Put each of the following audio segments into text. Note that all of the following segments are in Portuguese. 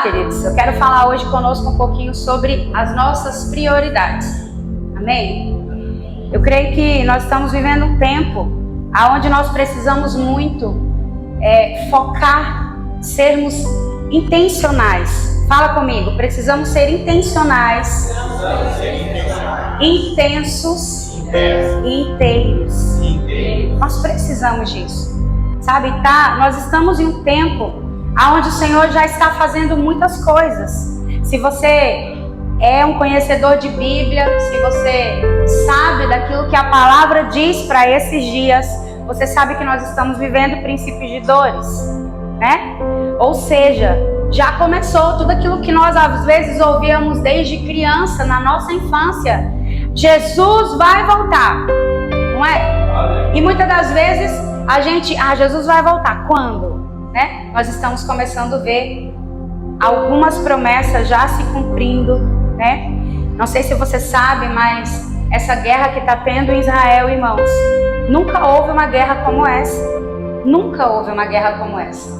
queridos, eu quero falar hoje conosco um pouquinho sobre as nossas prioridades. Amém? Eu creio que nós estamos vivendo um tempo onde nós precisamos muito focar, sermos intencionais. Fala comigo, precisamos ser intencionais, intensos e inteiros. Nós precisamos disso. Sabe, nós estamos em um tempo onde o Senhor já está fazendo muitas coisas. Se você é um conhecedor de Bíblia, se você sabe daquilo que a palavra diz para esses dias, você sabe que nós estamos vivendo princípios de dores, né? Ou seja, já começou tudo aquilo que nós às vezes ouvíamos desde criança, na nossa infância. Jesus vai voltar, não é? E muitas das vezes a gente, Jesus vai voltar, quando? Né? Nós estamos começando a ver algumas promessas já se cumprindo, né? Não sei se você sabe, mas essa guerra que está tendo em Israel, irmãos, nunca houve uma guerra como essa. Nunca houve uma guerra como essa.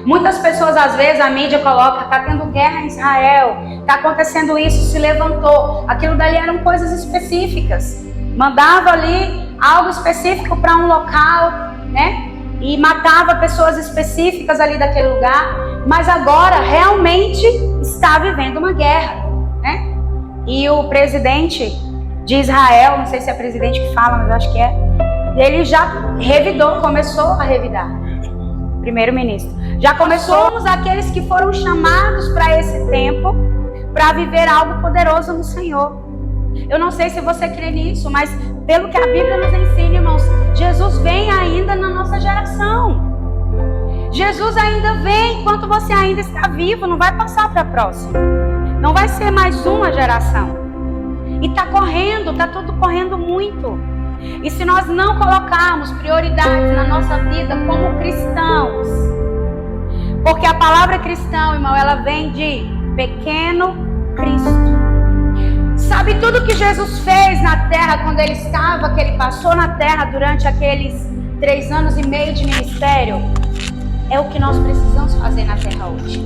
Muitas pessoas, às vezes, a mídia coloca, está tendo guerra em Israel, está acontecendo isso, se levantou. Aquilo dali eram coisas específicas. Mandava ali algo específico para um local, né? E matava pessoas específicas ali daquele lugar, mas agora realmente está vivendo uma guerra, né? E o presidente de Israel, não sei se é presidente que fala, mas eu acho que é, ele já revidou, começou a revidar, primeiro-ministro. Já começamos aqueles que foram chamados para esse tempo, para viver algo poderoso no Senhor. Eu não sei se você crê nisso, mas pelo que a Bíblia nos ensina, irmãos, Jesus vem ainda na nossa geração. Jesus ainda vem enquanto você ainda está vivo, não vai passar para a próxima. Não vai ser mais uma geração. E está correndo, está tudo correndo muito. E se nós não colocarmos prioridades na nossa vida como cristãos, porque a palavra cristão, irmão, ela vem de pequeno Cristo. Sabe tudo que Jesus fez na terra quando ele estava, que ele passou na terra durante aqueles 3 anos e meio de ministério? É o que nós precisamos fazer na terra hoje.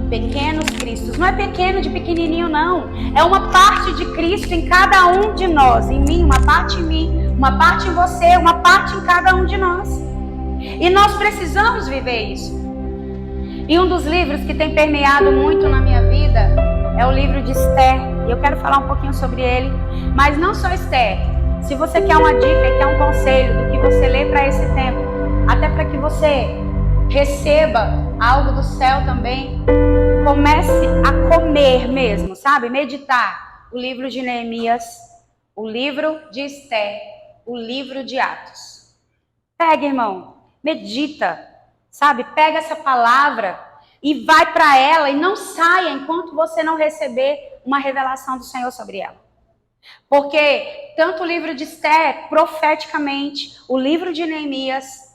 Pequenos Cristos. Não é pequeno de pequenininho, não. É uma parte de Cristo em cada um de nós. Em mim, uma parte em mim, uma parte em você, uma parte em cada um de nós. E nós precisamos viver isso. E um dos livros que tem permeado muito na minha vida é o livro de Esther. E eu quero falar um pouquinho sobre ele. Mas não só Esther. Se você quer uma dica e quer um conselho do que você lê para esse tempo, até para que você receba algo do céu também, comece a comer mesmo, sabe? Meditar o livro de Neemias, o livro de Esther, o livro de Atos. Pega, irmão, medita, sabe? Pega essa palavra e vai para ela e não saia enquanto você não receber uma revelação do Senhor sobre ela. Porque tanto o livro de Esther, profeticamente, o livro de Neemias,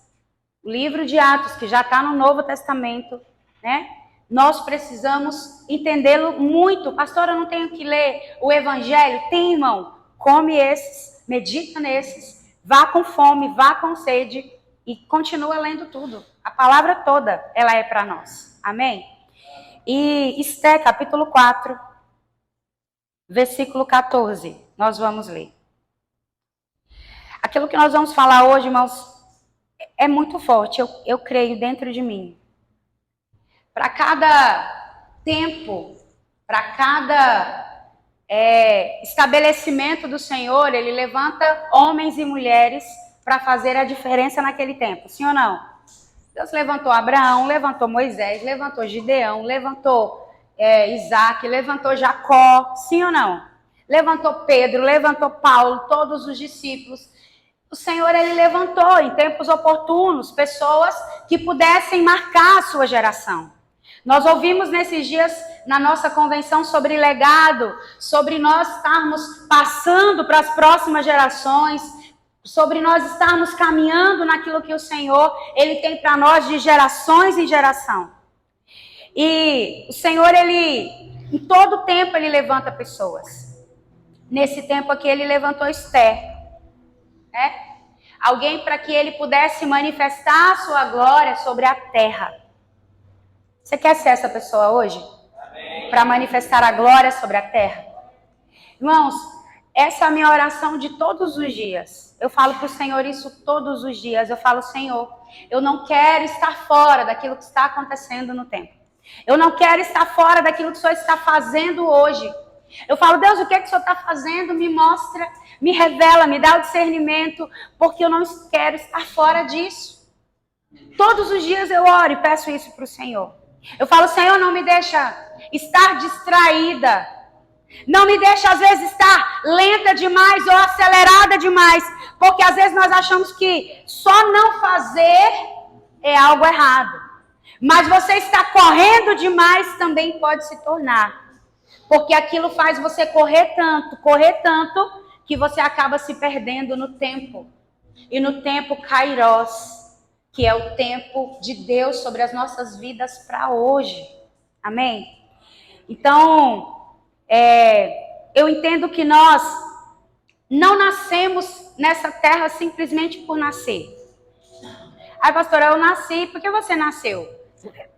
o livro de Atos, que já está no Novo Testamento, né? Nós precisamos entendê-lo muito. Pastor, eu não tenho que ler o Evangelho? Tem, irmão. Come esses, medita nesses, vá com fome, vá com sede e continua lendo tudo. A palavra toda, ela é para nós. Amém? E Esther, capítulo 4, versículo 14, nós vamos ler. Aquilo que nós vamos falar hoje, irmãos, é muito forte, eu creio dentro de mim. Para cada tempo, para cada estabelecimento do Senhor, Ele levanta homens e mulheres para fazer a diferença naquele tempo, sim ou não? Deus levantou Abraão, levantou Moisés, levantou Gideão, levantou Isaac, levantou Jacó, sim ou não? Levantou Pedro, levantou Paulo, todos os discípulos. O Senhor, Ele levantou em tempos oportunos pessoas que pudessem marcar a sua geração. Nós ouvimos nesses dias na nossa convenção sobre legado, sobre nós estarmos passando para as próximas gerações, sobre nós estarmos caminhando naquilo que o Senhor, Ele tem para nós de gerações em geração. E o Senhor, Ele, em todo tempo, Ele levanta pessoas. Nesse tempo aqui, Ele levantou Esther. Né? Alguém para que ele pudesse manifestar a sua glória sobre a terra. Você quer ser essa pessoa hoje? para manifestar a glória sobre a terra. Irmãos, essa é a minha oração de todos os dias. Eu falo para o Senhor isso todos os dias. Eu falo, Senhor, eu não quero estar fora daquilo que está acontecendo no tempo. Eu não quero estar fora daquilo que o Senhor está fazendo hoje. Eu falo, Deus, o que é que o Senhor está fazendo? Me mostra, me revela, me dá o discernimento, porque eu não quero estar fora disso. Todos os dias eu oro e peço isso para o Senhor. Eu falo, Senhor, não me deixa estar distraída. Não me deixa, às vezes, estar lenta demais ou acelerada demais. Porque, às vezes, nós achamos que só não fazer é algo errado. Mas você estar correndo demais também pode se tornar. Porque aquilo faz você correr tanto, que você acaba se perdendo no tempo. E no tempo Kairos, que é o tempo de Deus sobre as nossas vidas para hoje. Amém? Então, eu entendo que nós não nascemos nessa terra simplesmente por nascer. Ai, pastora, eu nasci. Por que você nasceu?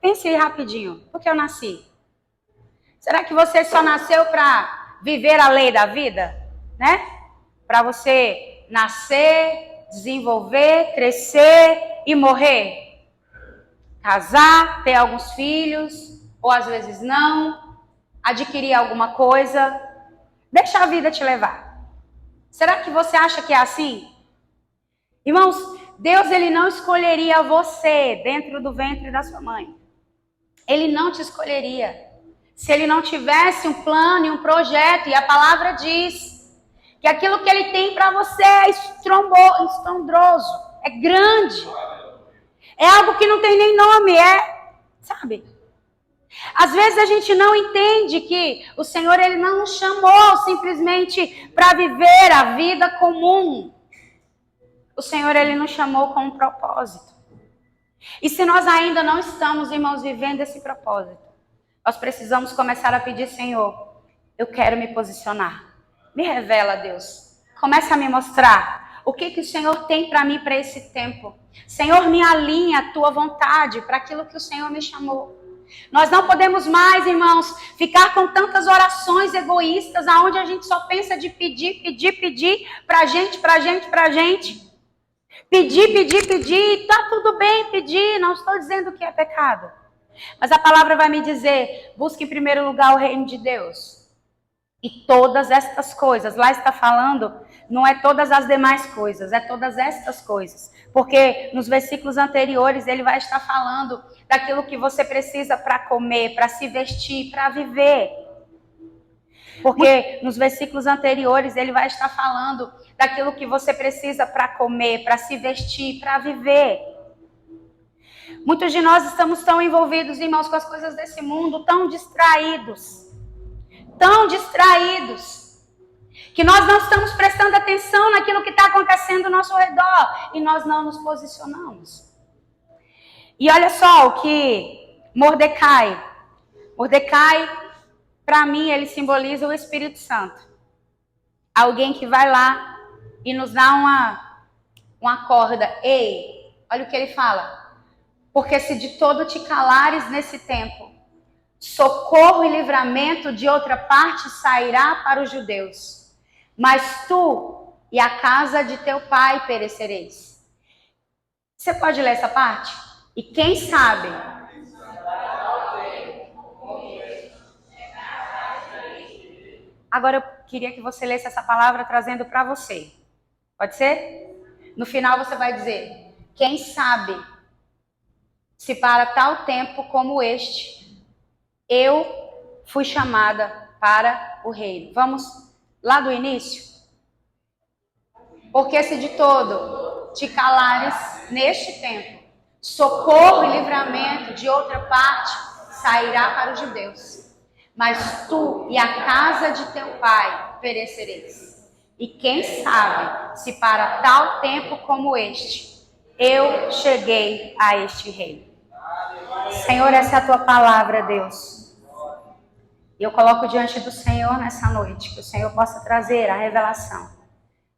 Pense aí rapidinho. Por que eu nasci? Será que você só nasceu para viver a lei da vida? Né? Para você nascer, desenvolver, crescer e morrer? Casar, ter alguns filhos, ou às vezes não, adquirir alguma coisa, deixa a vida te levar. Será que você acha que é assim? Irmãos, Deus, ele não escolheria você dentro do ventre da sua mãe. Ele não te escolheria se ele não tivesse um plano e um projeto. E a palavra diz que aquilo que ele tem para você é estrondoso, é grande. É algo que não tem nem nome, sabe? Às vezes a gente não entende que o Senhor, ele não nos chamou simplesmente para viver a vida comum. O Senhor, ele nos chamou com um propósito. E se nós ainda não estamos, irmãos, vivendo esse propósito, nós precisamos começar a pedir, Senhor, eu quero me posicionar. Me revela, Deus. Começa a me mostrar o que o Senhor tem para mim para esse tempo. Senhor, me alinha a tua vontade para aquilo que o Senhor me chamou. Nós não podemos mais, irmãos, ficar com tantas orações egoístas, aonde a gente só pensa de pedir pra gente. Pedir, tá tudo bem pedir, não estou dizendo que é pecado. Mas a palavra vai me dizer, busque em primeiro lugar o reino de Deus. E todas estas coisas, lá está falando, não é todas as demais coisas, é todas estas coisas. Porque nos versículos anteriores ele vai estar falando daquilo que você precisa para comer, para se vestir, para viver. Porque nos versículos anteriores ele vai estar falando daquilo que você precisa para comer, para se vestir, para viver. Muitos de nós estamos tão envolvidos, irmãos, com as coisas desse mundo, tão distraídos, que nós não estamos prestando atenção naquilo que está acontecendo ao nosso redor e nós não nos posicionamos. E olha só o que Mordecai, para mim, ele simboliza o Espírito Santo. Alguém que vai lá e nos dá uma corda. Ei, olha o que ele fala. Porque se de todo te calares nesse tempo, socorro e livramento de outra parte sairá para os judeus. Mas tu e a casa de teu pai perecereis. Você pode ler essa parte? E quem sabe? Agora eu queria que você lesse essa palavra trazendo para você. Pode ser? No final você vai dizer, quem sabe se para tal tempo como este, eu fui chamada para o reino. Vamos lá do início? Porque se de todo te calares neste tempo, socorro e livramento de outra parte sairá para os judeus. Mas tu e a casa de teu pai perecereis. E quem sabe se para tal tempo como este, eu cheguei a este reino. Senhor, essa é a tua palavra, Deus. E eu coloco diante do Senhor nessa noite, que o Senhor possa trazer a revelação.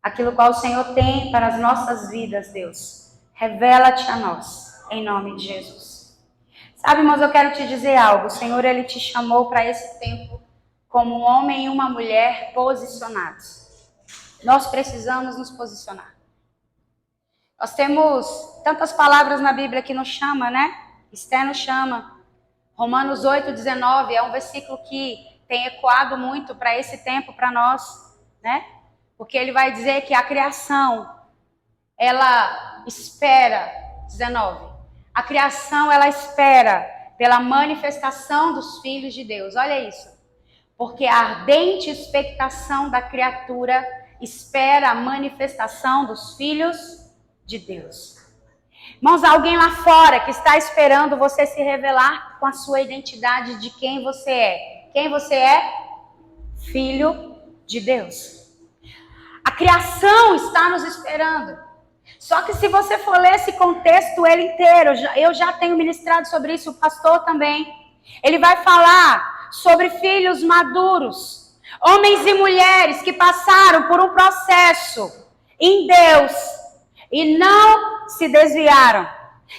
Aquilo qual o Senhor tem para as nossas vidas, Deus. Revela-te a nós, em nome de Jesus. Sabe, irmãos, eu quero te dizer algo. O Senhor, Ele te chamou para esse tempo como um homem e uma mulher posicionados. Nós precisamos nos posicionar. Nós temos tantas palavras na Bíblia que nos chama, né? Esther nos chama. Romanos 8:19 é um versículo que tem ecoado muito para esse tempo, para nós, né? Porque ele vai dizer que a criação, ela espera, 19. A criação, ela espera pela manifestação dos filhos de Deus. Olha isso. Porque a ardente expectação da criatura espera a manifestação dos filhos de Deus. Irmãos, alguém lá fora que está esperando você se revelar com a sua identidade de quem você é. Quem você é? Filho de Deus. A criação está nos esperando. Só que se você for ler esse contexto ele inteiro, eu já tenho ministrado sobre isso, o pastor também. Ele vai falar sobre filhos maduros, homens e mulheres que passaram por um processo em Deus e não se desviaram,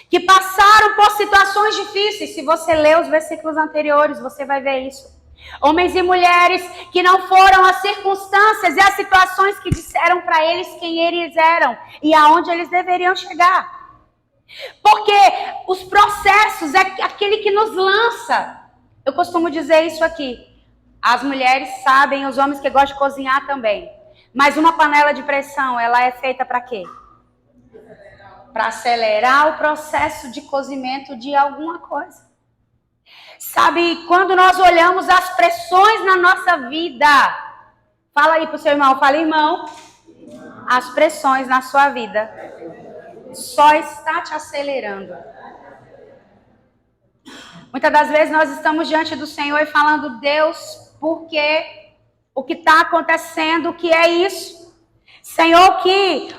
que passaram por situações difíceis. Se você ler os versículos anteriores, você vai ver isso. Homens e mulheres que não foram as circunstâncias e as situações que disseram para eles quem eles eram e aonde eles deveriam chegar. Porque os processos é aquele que nos lança. Eu costumo dizer isso aqui. As mulheres sabem, os homens que gostam de cozinhar também. Mas uma panela de pressão, ela é feita para quê? Para acelerar o processo de cozimento de alguma coisa. Sabe, quando nós olhamos as pressões na nossa vida, fala aí pro seu irmão, fala, irmão, as pressões na sua vida só está te acelerando. Muitas das vezes nós estamos diante do Senhor e falando, Deus, por que? O que está acontecendo? O que é isso? Senhor,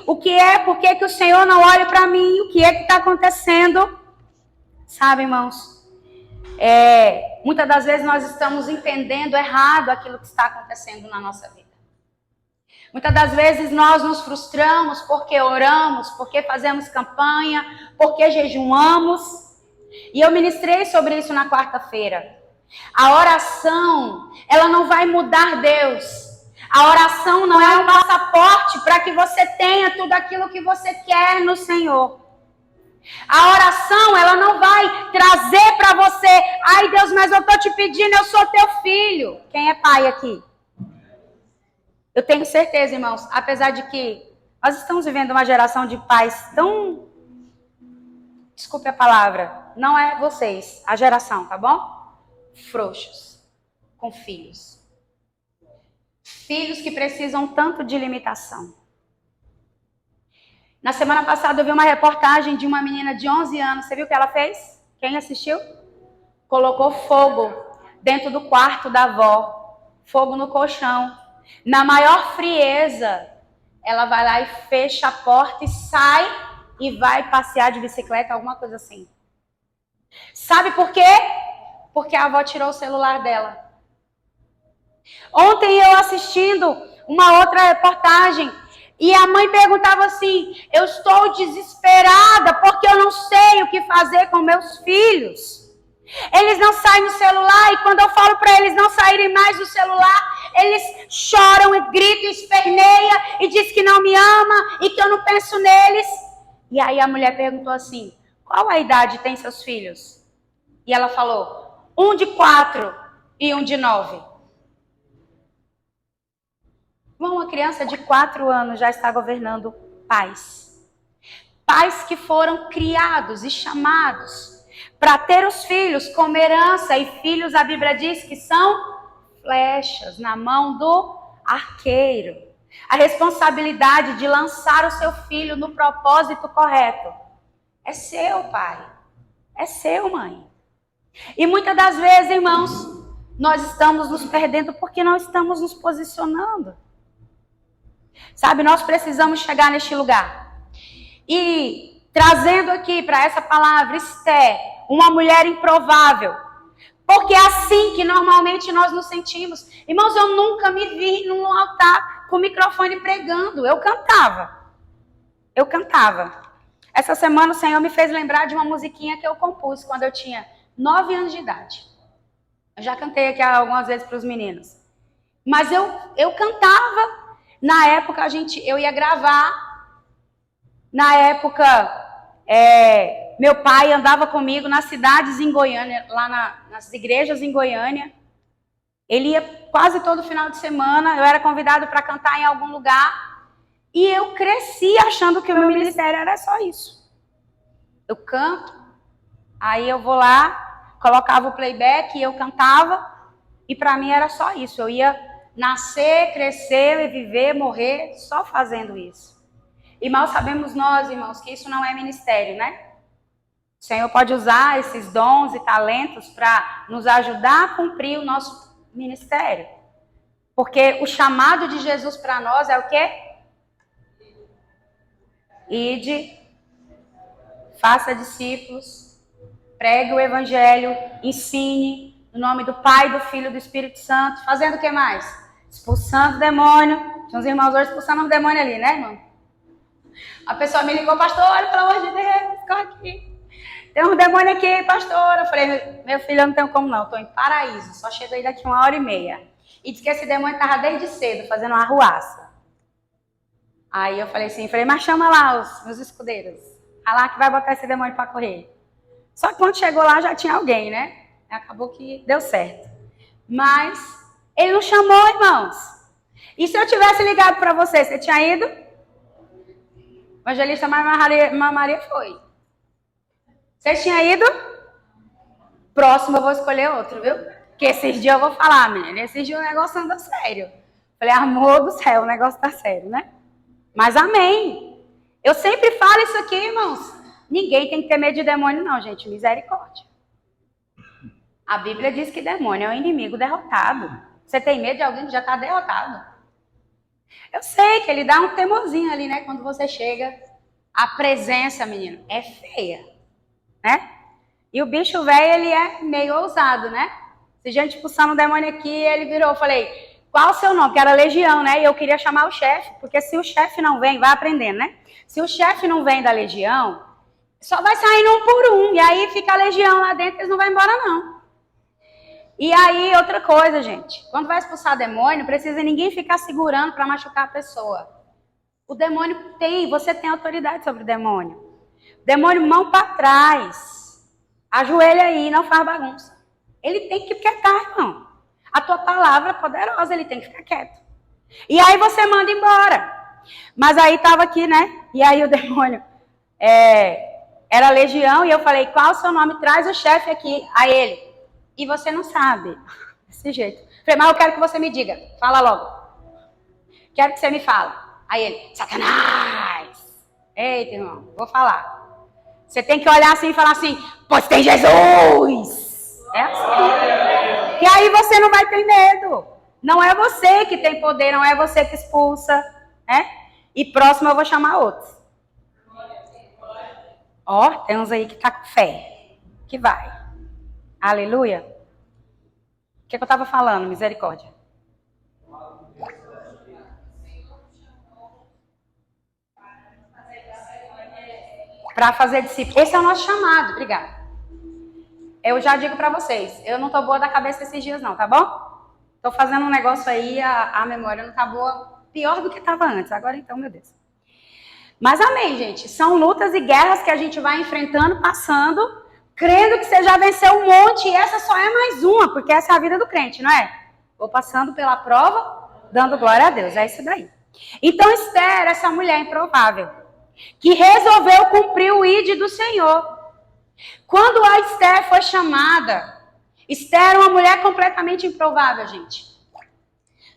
o que é? Por que o Senhor não olha para mim? O que é que está acontecendo? Sabe, irmãos? Muitas das vezes nós estamos entendendo errado aquilo que está acontecendo na nossa vida. Muitas das vezes nós nos frustramos porque oramos, porque fazemos campanha, porque jejuamos. E eu ministrei sobre isso na quarta-feira. A oração, ela não vai mudar Deus. A oração não é um passaporte para que você tenha tudo aquilo que você quer no Senhor. A oração, ela não vai trazer para você, ai Deus, mas eu estou te pedindo, eu sou teu filho. Quem é pai aqui? Eu tenho certeza, irmãos, apesar de que nós estamos vivendo uma geração de pais tão, desculpe a palavra, não é vocês, a geração, tá bom? Frouxos, com filhos. Filhos que precisam tanto de limitação. Na semana passada eu vi uma reportagem de uma menina de 11 anos. Você viu o que ela fez? Quem assistiu? Colocou fogo dentro do quarto da avó. Fogo no colchão. Na maior frieza, ela vai lá e fecha a porta e sai e vai passear de bicicleta, alguma coisa assim. Sabe por quê? Porque a avó tirou o celular dela. Ontem eu assistindo uma outra reportagem. E a mãe perguntava assim, eu estou desesperada porque eu não sei o que fazer com meus filhos. Eles não saem do celular e quando eu falo para eles não saírem mais do celular, eles choram e gritam e esperneiam e dizem que não me ama e que eu não penso neles. E aí a mulher perguntou assim, qual a idade tem seus filhos? E ela falou, 1 de 4 e 1 de 9. Uma criança de 4 anos já está governando pais. Pais que foram criados e chamados para ter os filhos como herança. E filhos, a Bíblia diz que são flechas na mão do arqueiro. A responsabilidade de lançar o seu filho no propósito correto é seu, pai. É seu, mãe. E muitas das vezes, irmãos, nós estamos nos perdendo porque não estamos nos posicionando. Sabe, nós precisamos chegar neste lugar. E trazendo aqui para essa palavra, Esther, uma mulher improvável. Porque é assim que normalmente nós nos sentimos. Irmãos, eu nunca me vi num altar com o microfone pregando. Eu cantava. Essa semana o Senhor me fez lembrar de uma musiquinha que eu compus quando eu tinha 9 anos de idade. Eu já cantei aqui algumas vezes para os meninos. Mas eu cantava. Na época, eu ia gravar. Na época, meu pai andava comigo nas cidades em Goiânia, lá nas igrejas em Goiânia. Ele ia quase todo final de semana. Eu era convidado para cantar em algum lugar. E eu cresci achando que o meu ministério era só isso. Eu canto, aí eu vou lá, colocava o playback e eu cantava. E para mim era só isso. Eu ia nascer, crescer e viver, morrer só fazendo isso. E mal sabemos nós, irmãos, que isso não é ministério, né? O Senhor pode usar esses dons e talentos para nos ajudar a cumprir o nosso ministério. Porque o chamado de Jesus para nós é o quê? Ide, faça discípulos, pregue o evangelho, ensine no nome do Pai, do Filho e do Espírito Santo. Fazendo o que mais? Expulsando o demônio. Tinha uns irmãos hoje expulsando o demônio ali, né, irmão? A pessoa me ligou, pastor, olha, pelo amor de Deus, corre aqui. Tem um demônio aqui, pastor. Eu falei, meu filho, eu não tenho como não, eu estou em Paraíso, só chego aí daqui 1h30. E disse que esse demônio estava desde cedo, fazendo uma arruaça. Aí eu falei assim, mas chama lá os meus escudeiros. A lá que vai botar esse demônio para correr. Só que quando chegou lá já tinha alguém, né? Acabou que deu certo. Mas ele não chamou, irmãos. E se eu tivesse ligado para você, você tinha ido? O evangelista Maria foi. Você tinha ido? Próximo eu vou escolher outro, viu? Porque esses dias eu vou falar, menina. Esses dias o negócio anda sério. Falei, amor do céu, o negócio tá sério, né? Mas amém. Eu sempre falo isso aqui, irmãos. Ninguém tem que ter medo de demônio, não, gente. Misericórdia. A Bíblia diz que demônio é um inimigo derrotado. Você tem medo de alguém que já está derrotado? Eu sei que ele dá um temorzinho ali, né? Quando você chega. A presença, menino, é feia, né? E o bicho velho, ele é meio ousado, né? Se a gente expulsando um demônio aqui, ele virou. Eu falei, qual o seu nome? Que era Legião, né? E eu queria chamar o chefe, porque se o chefe não vem, vai aprendendo, né? Se o chefe não vem da Legião, só vai saindo um por um. E aí fica a Legião lá dentro, eles não vão embora, não. E aí, outra coisa, gente. Quando vai expulsar demônio, precisa ninguém ficar segurando para machucar a pessoa. O demônio você tem autoridade sobre o demônio. Demônio, mão para trás. Ajoelha aí, não faz bagunça. Ele tem que quietar, irmão. A tua palavra é poderosa, ele tem que ficar quieto. E aí você manda embora. Mas aí estava aqui, né? E aí o demônio era Legião. E eu falei, qual o seu nome? Traz o chefe aqui. A ele. E você não sabe. Desse jeito. Falei, mas eu quero que você me diga. Fala logo. Quero que você me fale. Aí ele, Satanás. Eita, irmão, vou falar. Você tem que olhar assim e falar assim, pois tem Jesus. É assim. E aí você não vai ter medo. Não é você que tem poder, não é você que expulsa. Né? E próximo eu vou chamar outros. Ó, tem uns aí que tá com fé. Que vai. Aleluia. O que eu estava falando? Misericórdia. Para fazer discípulo. Esse é o nosso chamado. Obrigada. Eu já digo para vocês. Eu não tô boa da cabeça esses dias não, tá bom? Tô fazendo um negócio aí, a memória não tá boa. Pior do que estava antes. Agora então, meu Deus. Mas amém, gente. São lutas e guerras que a gente vai enfrentando, passando, crendo que você já venceu um monte. E essa só é mais uma, porque essa é a vida do crente, não é? Vou passando pela prova, dando glória a Deus. É isso daí. Então, Esther, essa mulher improvável, que resolveu cumprir o ID do Senhor. Quando a Esther foi chamada, Esther era uma mulher completamente improvável, gente.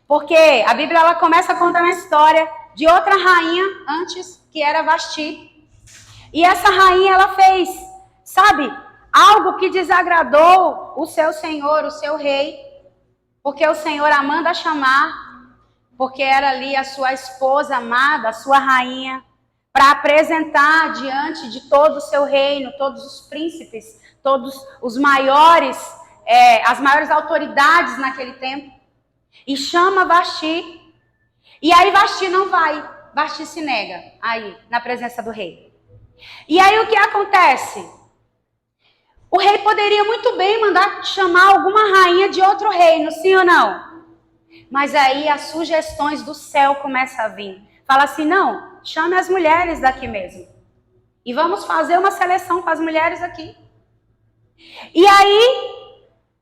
Porque a Bíblia ela começa a contar uma história de outra rainha antes, que era Vasti. E essa rainha, ela fez, sabe, algo que desagradou o seu senhor, o seu rei. Porque o Senhor a manda chamar, porque era ali a sua esposa amada, a sua rainha, para apresentar diante de todo o seu reino, todos os príncipes, todos os maiores, as maiores autoridades naquele tempo. E chama Vasti. E aí Vasti não vai. Vasti se nega aí, na presença do rei. E aí o que acontece? O rei poderia muito bem mandar chamar alguma rainha de outro reino, sim ou não? Mas aí as sugestões do céu começam a vir. Fala assim, não, chame as mulheres daqui mesmo. E vamos fazer uma seleção com as mulheres aqui. E aí,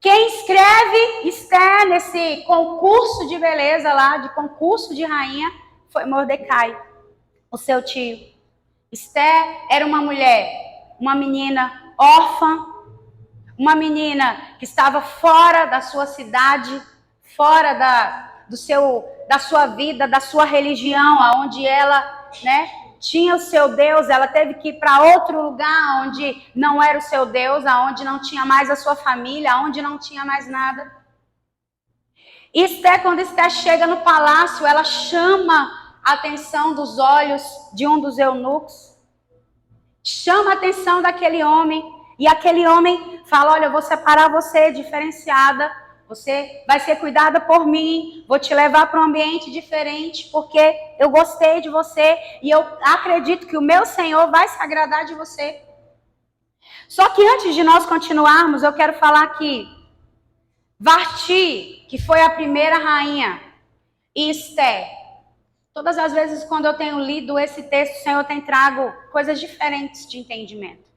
quem escreve Esther nesse concurso de beleza lá, de concurso de rainha, foi Mordecai, o seu tio. Esther era uma mulher, uma menina órfã, uma menina que estava fora da sua cidade, fora da sua vida, da sua religião, aonde ela, tinha o seu Deus. Ela teve que ir para outro lugar onde não era o seu Deus, aonde não tinha mais a sua família, aonde não tinha mais nada. E Esther, quando Esther chega no palácio, ela chama a atenção dos olhos de um dos eunucos, chama a atenção daquele homem. E aquele homem fala, olha, eu vou separar você diferenciada, você vai ser cuidada por mim, vou te levar para um ambiente diferente, porque eu gostei de você e eu acredito que o meu Senhor vai se agradar de você. Só que antes de nós continuarmos, eu quero falar que Vasti, que foi a primeira rainha, e Esther, todas as vezes quando eu tenho lido esse texto, o Senhor tem trago coisas diferentes de entendimento.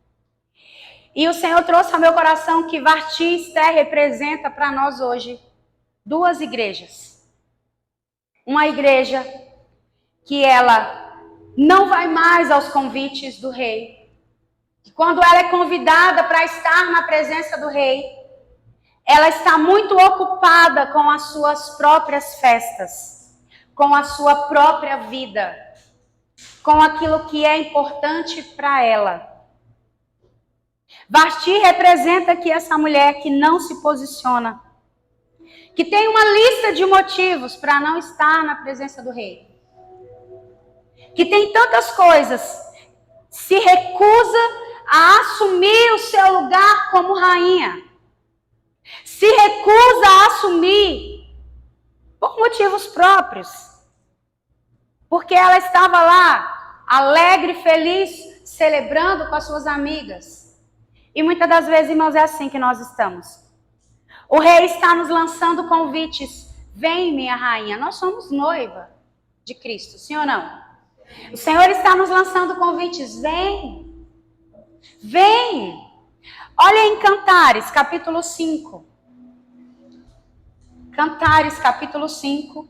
E o Senhor trouxe ao meu coração que Vasti e Esther representa para nós hoje duas igrejas. Uma igreja que ela não vai mais aos convites do rei. Que quando ela é convidada para estar na presença do rei, ela está muito ocupada com as suas próprias festas, com a sua própria vida, com aquilo que é importante para ela. Vasti representa aqui essa mulher que não se posiciona, que tem uma lista de motivos para não estar na presença do rei, que tem tantas coisas, se recusa a assumir o seu lugar como rainha, se recusa a assumir por motivos próprios, porque ela estava lá, alegre, feliz, celebrando com as suas amigas. E muitas das vezes, irmãos, é assim que nós estamos. O rei está nos lançando convites. Vem, minha rainha, nós somos noiva de Cristo, sim ou não? O Senhor está nos lançando convites. Vem, vem. Olha em Cantares, capítulo 5. Cantares, capítulo 5.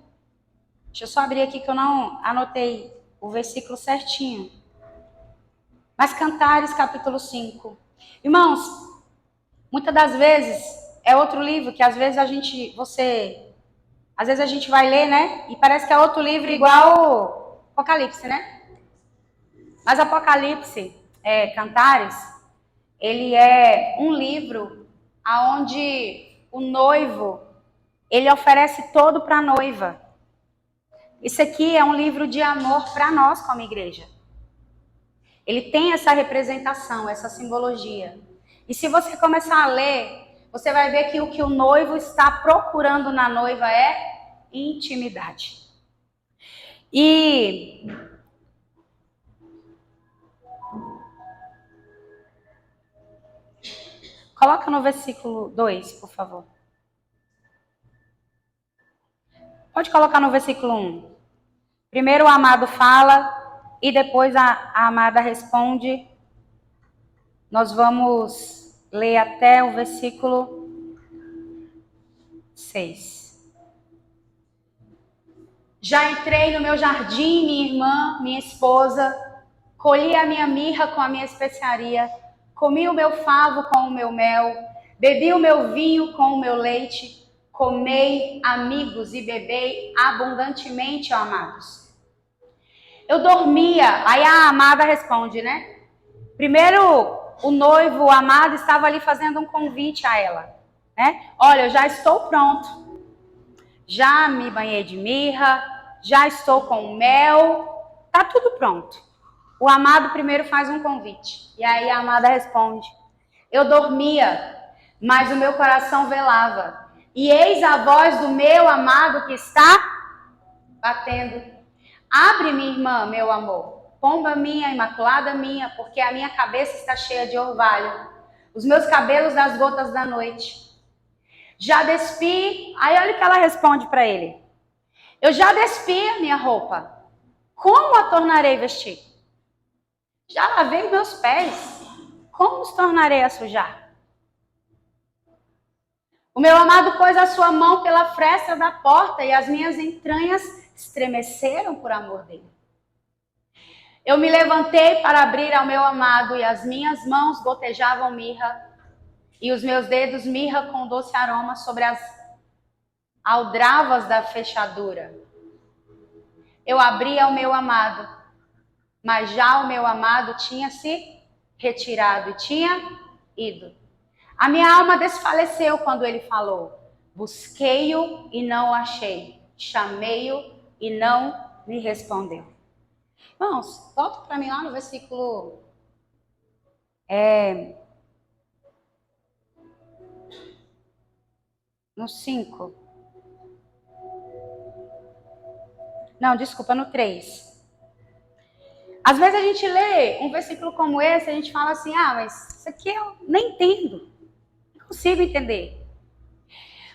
Deixa eu só abrir aqui que eu não anotei o versículo certinho. Mas Cantares, capítulo 5. Irmãos, muitas das vezes é outro livro que às vezes a gente vai ler, né? E parece que é outro livro igual Apocalipse, né? Mas Apocalipse, Cantares, ele é um livro onde o noivo, ele oferece todo para a noiva. Isso aqui é um livro de amor para nós como igreja. Ele tem essa representação, essa simbologia. E se você começar a ler, você vai ver que o que o noivo está procurando na noiva é intimidade. E coloca no versículo 2, por favor. Pode colocar no versículo 1. Primeiro o amado fala e depois a amada responde. Nós vamos ler até o versículo 6. Já entrei no meu jardim, minha irmã, minha esposa, colhi a minha mirra com a minha especiaria, comi o meu favo com o meu mel, bebi o meu vinho com o meu leite, comei, amigos, e bebei abundantemente, ó amados. Eu dormia, aí a amada responde, né? Primeiro, o noivo, o amado, estava ali fazendo um convite a ela, né? Olha, eu já estou pronto, já me banhei de mirra, já estou com mel, tá tudo pronto. O amado primeiro faz um convite, e aí a amada responde, eu dormia, mas o meu coração velava, e eis a voz do meu amado que está batendo. Abre, minha irmã, meu amor, pomba minha, imaculada minha, porque a minha cabeça está cheia de orvalho. os meus cabelos das gotas da noite. Já despi, aí olha o que ela responde para ele. Eu já despi a minha roupa. Como a tornarei vestir? Já lavei meus pés. Como os tornarei a sujar? O meu amado pôs a sua mão pela fresta da porta e as minhas entranhas estremeceram por amor dele. Eu me levantei para abrir ao meu amado e as minhas mãos gotejavam mirra e os meus dedos mirra com doce aroma sobre as aldravas da fechadura. Eu abri ao meu amado, mas já o meu amado tinha se retirado e tinha ido. A minha alma desfaleceu quando ele falou. Busquei-o e não o achei. Chamei-o e não me respondeu. Irmãos, volta para mim lá no versículo... no 5. Não, desculpa, no 3. Às vezes a gente lê um versículo como esse, a gente fala assim, mas isso aqui eu nem entendo. Não consigo entender.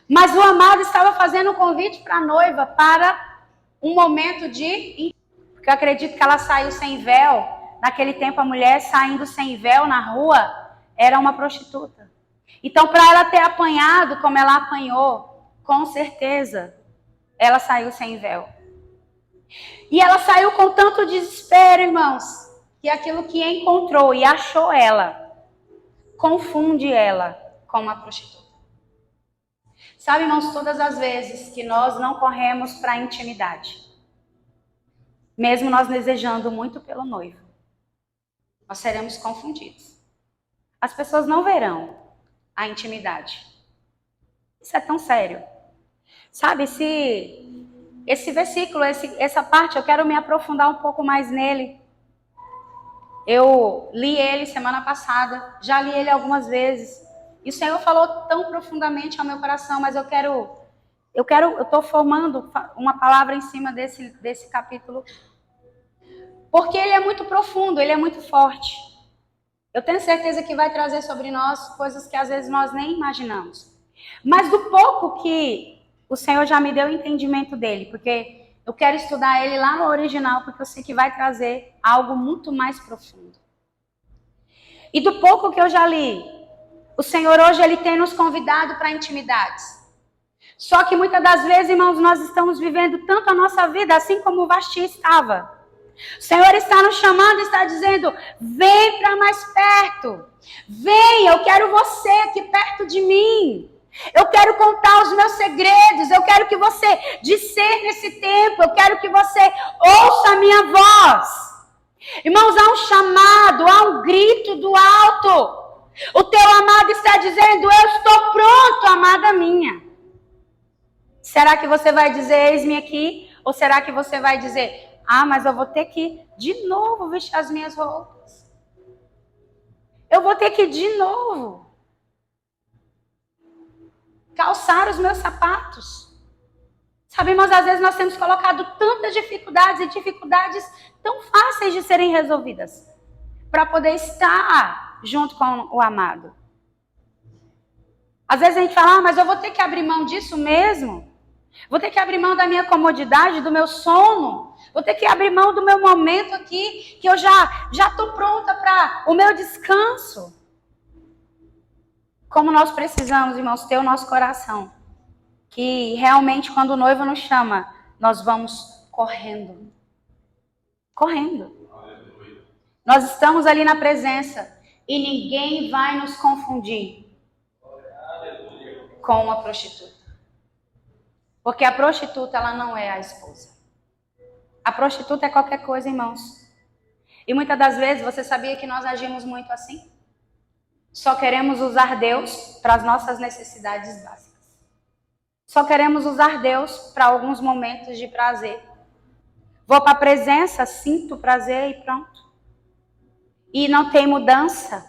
Mas o amado estava fazendo um convite para a noiva para um momento de... Porque eu acredito que ela saiu sem véu. Naquele tempo a mulher saindo sem véu na rua era uma prostituta. Então para ela ter apanhado como ela apanhou, com certeza ela saiu sem véu. E ela saiu com tanto desespero, irmãos, que aquilo que encontrou e achou ela, confunde ela com uma prostituta. Sabe, irmãos, todas as vezes que nós não corremos para a intimidade, mesmo nós desejando muito pelo noivo, nós seremos confundidos. As pessoas não verão a intimidade. Isso é tão sério. Sabe, se... Esse versículo, essa parte, eu quero me aprofundar um pouco mais nele. Eu li ele semana passada, já li ele algumas vezes. E o Senhor falou tão profundamente ao meu coração, mas eu estou formando uma palavra em cima desse capítulo. Porque ele é muito profundo, ele é muito forte. Eu tenho certeza que vai trazer sobre nós coisas que às vezes nós nem imaginamos. Mas do pouco que o Senhor já me deu o entendimento dele, porque eu quero estudar ele lá no original, porque eu sei que vai trazer algo muito mais profundo. E do pouco que eu já li, o Senhor hoje ele tem nos convidado para intimidades. Só que muitas das vezes, irmãos, nós estamos vivendo tanto a nossa vida, assim como o Vasti estava. O Senhor está nos chamando, está dizendo, vem para mais perto. Vem, eu quero você aqui perto de mim. Eu quero contar os meus segredos, eu quero que você discerne esse tempo, eu quero que você ouça a minha voz. Irmãos, há um chamado, há um grito do alto. O teu amado está dizendo, eu estou pronto, amada minha. Será que você vai dizer, eis-me aqui? Ou será que você vai dizer, mas eu vou ter que de novo vestir as minhas roupas? Eu vou ter que de novo calçar os meus sapatos. Sabe, irmãos, às vezes nós temos colocado tantas dificuldades e dificuldades tão fáceis de serem resolvidas para poder estar junto com o amado. Às vezes a gente fala, mas eu vou ter que abrir mão disso mesmo? Vou ter que abrir mão da minha comodidade, do meu sono? Vou ter que abrir mão do meu momento aqui, que eu já estou pronta para o meu descanso? Como nós precisamos, irmãos, ter o nosso coração. Que realmente quando o noivo nos chama, nós vamos correndo. Correndo. Nós estamos ali na presença e ninguém vai nos confundir com uma prostituta. Porque a prostituta, ela não é a esposa. A prostituta é qualquer coisa, irmãos. E muitas das vezes, você sabia que nós agimos muito assim? Só queremos usar Deus para as nossas necessidades básicas. Só queremos usar Deus para alguns momentos de prazer. Vou para a presença, sinto prazer e pronto. E não tem mudança.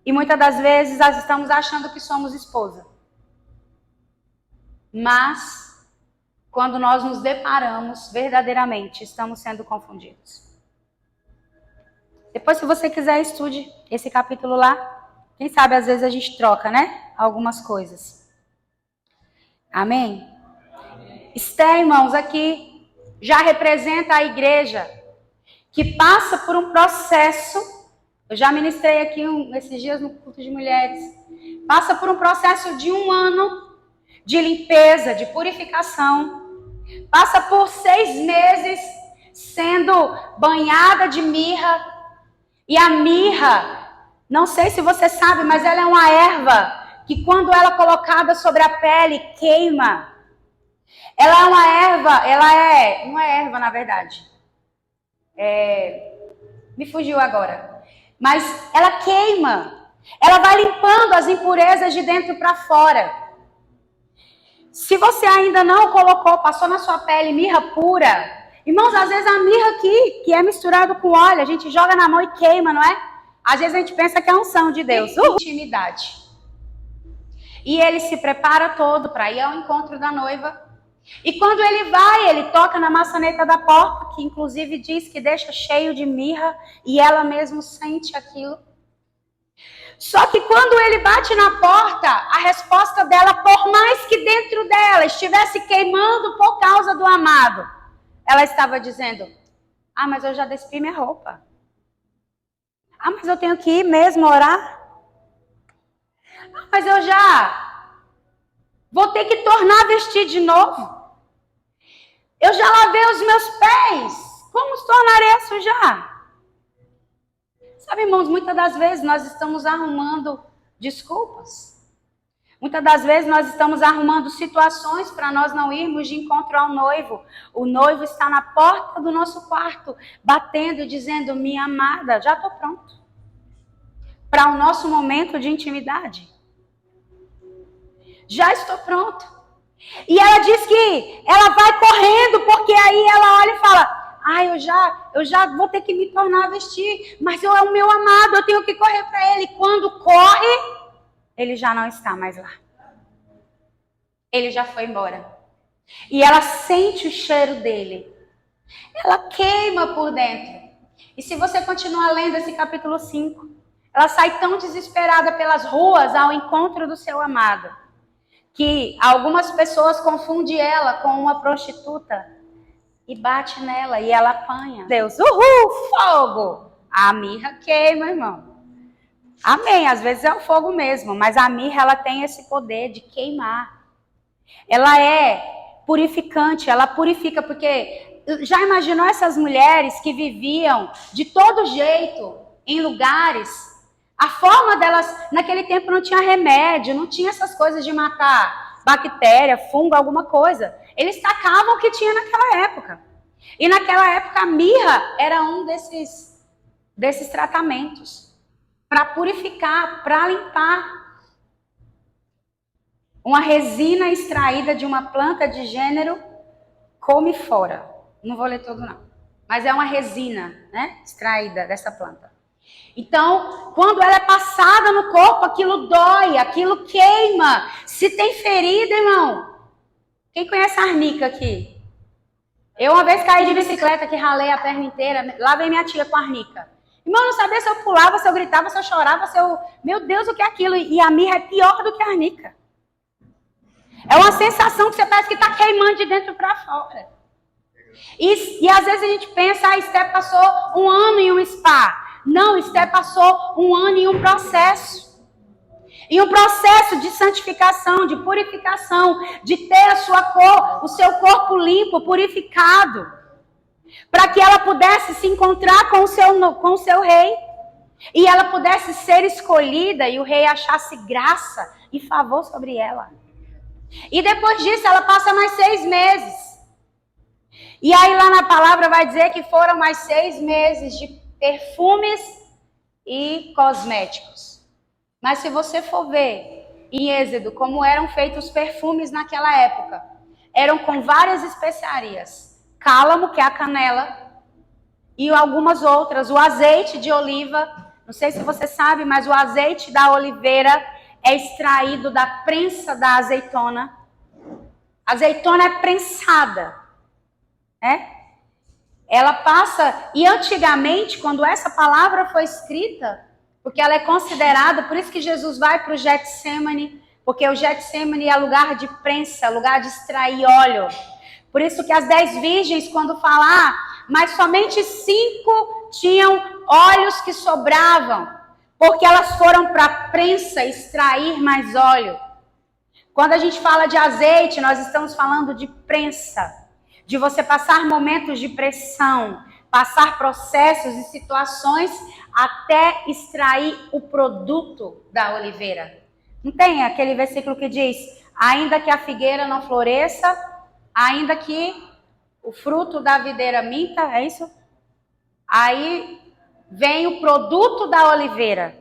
E muitas das vezes nós estamos achando que somos esposa. Mas, quando nós nos deparamos, verdadeiramente, estamos sendo confundidos. Depois, se você quiser, estude esse capítulo lá. Quem sabe às vezes a gente troca, né? Algumas coisas. Amém? Esther, irmãos, aqui já representa a igreja que passa por um processo. Eu já ministrei aqui esses dias no culto de mulheres. Passa por um processo de 1 ano de limpeza, de purificação. Passa por 6 meses sendo banhada de mirra. E a mirra, não sei se você sabe, mas ela é uma erva que quando ela é colocada sobre a pele, queima. Ela é uma erva, não é erva na verdade. Me fugiu agora. Mas ela queima. Ela vai limpando as impurezas de dentro para fora. Se você ainda não colocou, passou na sua pele mirra pura, irmãos, às vezes a mirra aqui, que é misturado com óleo, a gente joga na mão e queima, não é? Às vezes a gente pensa que é unção de Deus. Intimidade. E ele se prepara todo para ir ao encontro da noiva. E quando ele vai, ele toca na maçaneta da porta, que inclusive diz que deixa cheio de mirra, e ela mesmo sente aquilo. Só que quando ele bate na porta, a resposta dela, por mais que dentro dela estivesse queimando por causa do amado, ela estava dizendo, mas eu já despi minha roupa. Mas eu tenho que ir mesmo orar? Mas eu já vou ter que tornar a vestir de novo? Eu já lavei os meus pés, como os tornarei a sujar? Sabe, irmãos, muitas das vezes nós estamos arrumando desculpas. Muitas das vezes nós estamos arrumando situações para nós não irmos de encontro ao noivo. O noivo está na porta do nosso quarto, batendo e dizendo, minha amada, já estou pronto. Para o nosso momento de intimidade. Já estou pronto. E ela diz que ela vai correndo, porque aí ela olha e fala, eu já vou ter que me tornar a vestir, mas é o meu amado, eu tenho que correr para ele. Quando corre, ele já não está mais lá. Ele já foi embora. E ela sente o cheiro dele. Ela queima por dentro. E se você continuar lendo esse capítulo 5, ela sai tão desesperada pelas ruas ao encontro do seu amado, que algumas pessoas confundem ela com uma prostituta e bate nela e ela apanha. Deus, fogo! A mirra queima, irmão. Amém, às vezes é o fogo mesmo, mas a mirra ela tem esse poder de queimar. Ela é purificante, ela purifica, porque já imaginou essas mulheres que viviam de todo jeito em lugares? A forma delas, naquele tempo não tinha remédio, não tinha essas coisas de matar bactéria, fungo, alguma coisa. Eles tacavam o que tinha naquela época. E naquela época a mirra era um desses tratamentos para purificar, para limpar. Uma resina extraída de uma planta de gênero comifora. Não vou ler todo não. Mas é uma resina, né, extraída dessa planta. Então, quando ela é passada no corpo, aquilo dói, aquilo queima. Se tem ferida, irmão. Quem conhece a arnica aqui? Eu uma vez caí de bicicleta que ralei a perna inteira. Lá vem minha tia com a arnica. Irmão, eu não sabia se eu pulava, se eu gritava, se eu chorava, se eu... Meu Deus, o que é aquilo? E a mirra é pior do que a arnica. É uma sensação que você parece que está queimando de dentro para fora. E às vezes a gente pensa, Esther passou 1 ano em um spa. Não, Esther passou 1 ano em um processo. Em um processo de santificação, de purificação, de ter o seu corpo limpo, purificado. Para que ela pudesse se encontrar com o seu rei. E ela pudesse ser escolhida e o rei achasse graça e favor sobre ela. E depois disso ela passa mais 6 meses. E aí lá na palavra vai dizer que foram mais 6 meses de perfumes e cosméticos. Mas se você for ver em Êxodo como eram feitos os perfumes naquela época, eram com várias especiarias. Cálamo, que é a canela, e algumas outras. O azeite de oliva, não sei se você sabe, mas o azeite da oliveira é extraído da prensa da azeitona. A azeitona é prensada, né? Ela passa, e antigamente, quando essa palavra foi escrita, Porque ela é considerada, por isso que Jesus vai para o Getsemane, porque o Getsemane é lugar de prensa, lugar de extrair óleo. Por isso que as 10 virgens, quando falar, mas somente 5 tinham óleos que sobravam, porque elas foram para a prensa extrair mais óleo. Quando a gente fala de azeite, nós estamos falando de prensa, de você passar momentos de pressão, passar processos e situações até extrair o produto da oliveira. Não tem aquele versículo que diz, ainda que a figueira não floresça, ainda que o fruto da videira minta, é isso? Aí vem o produto da oliveira.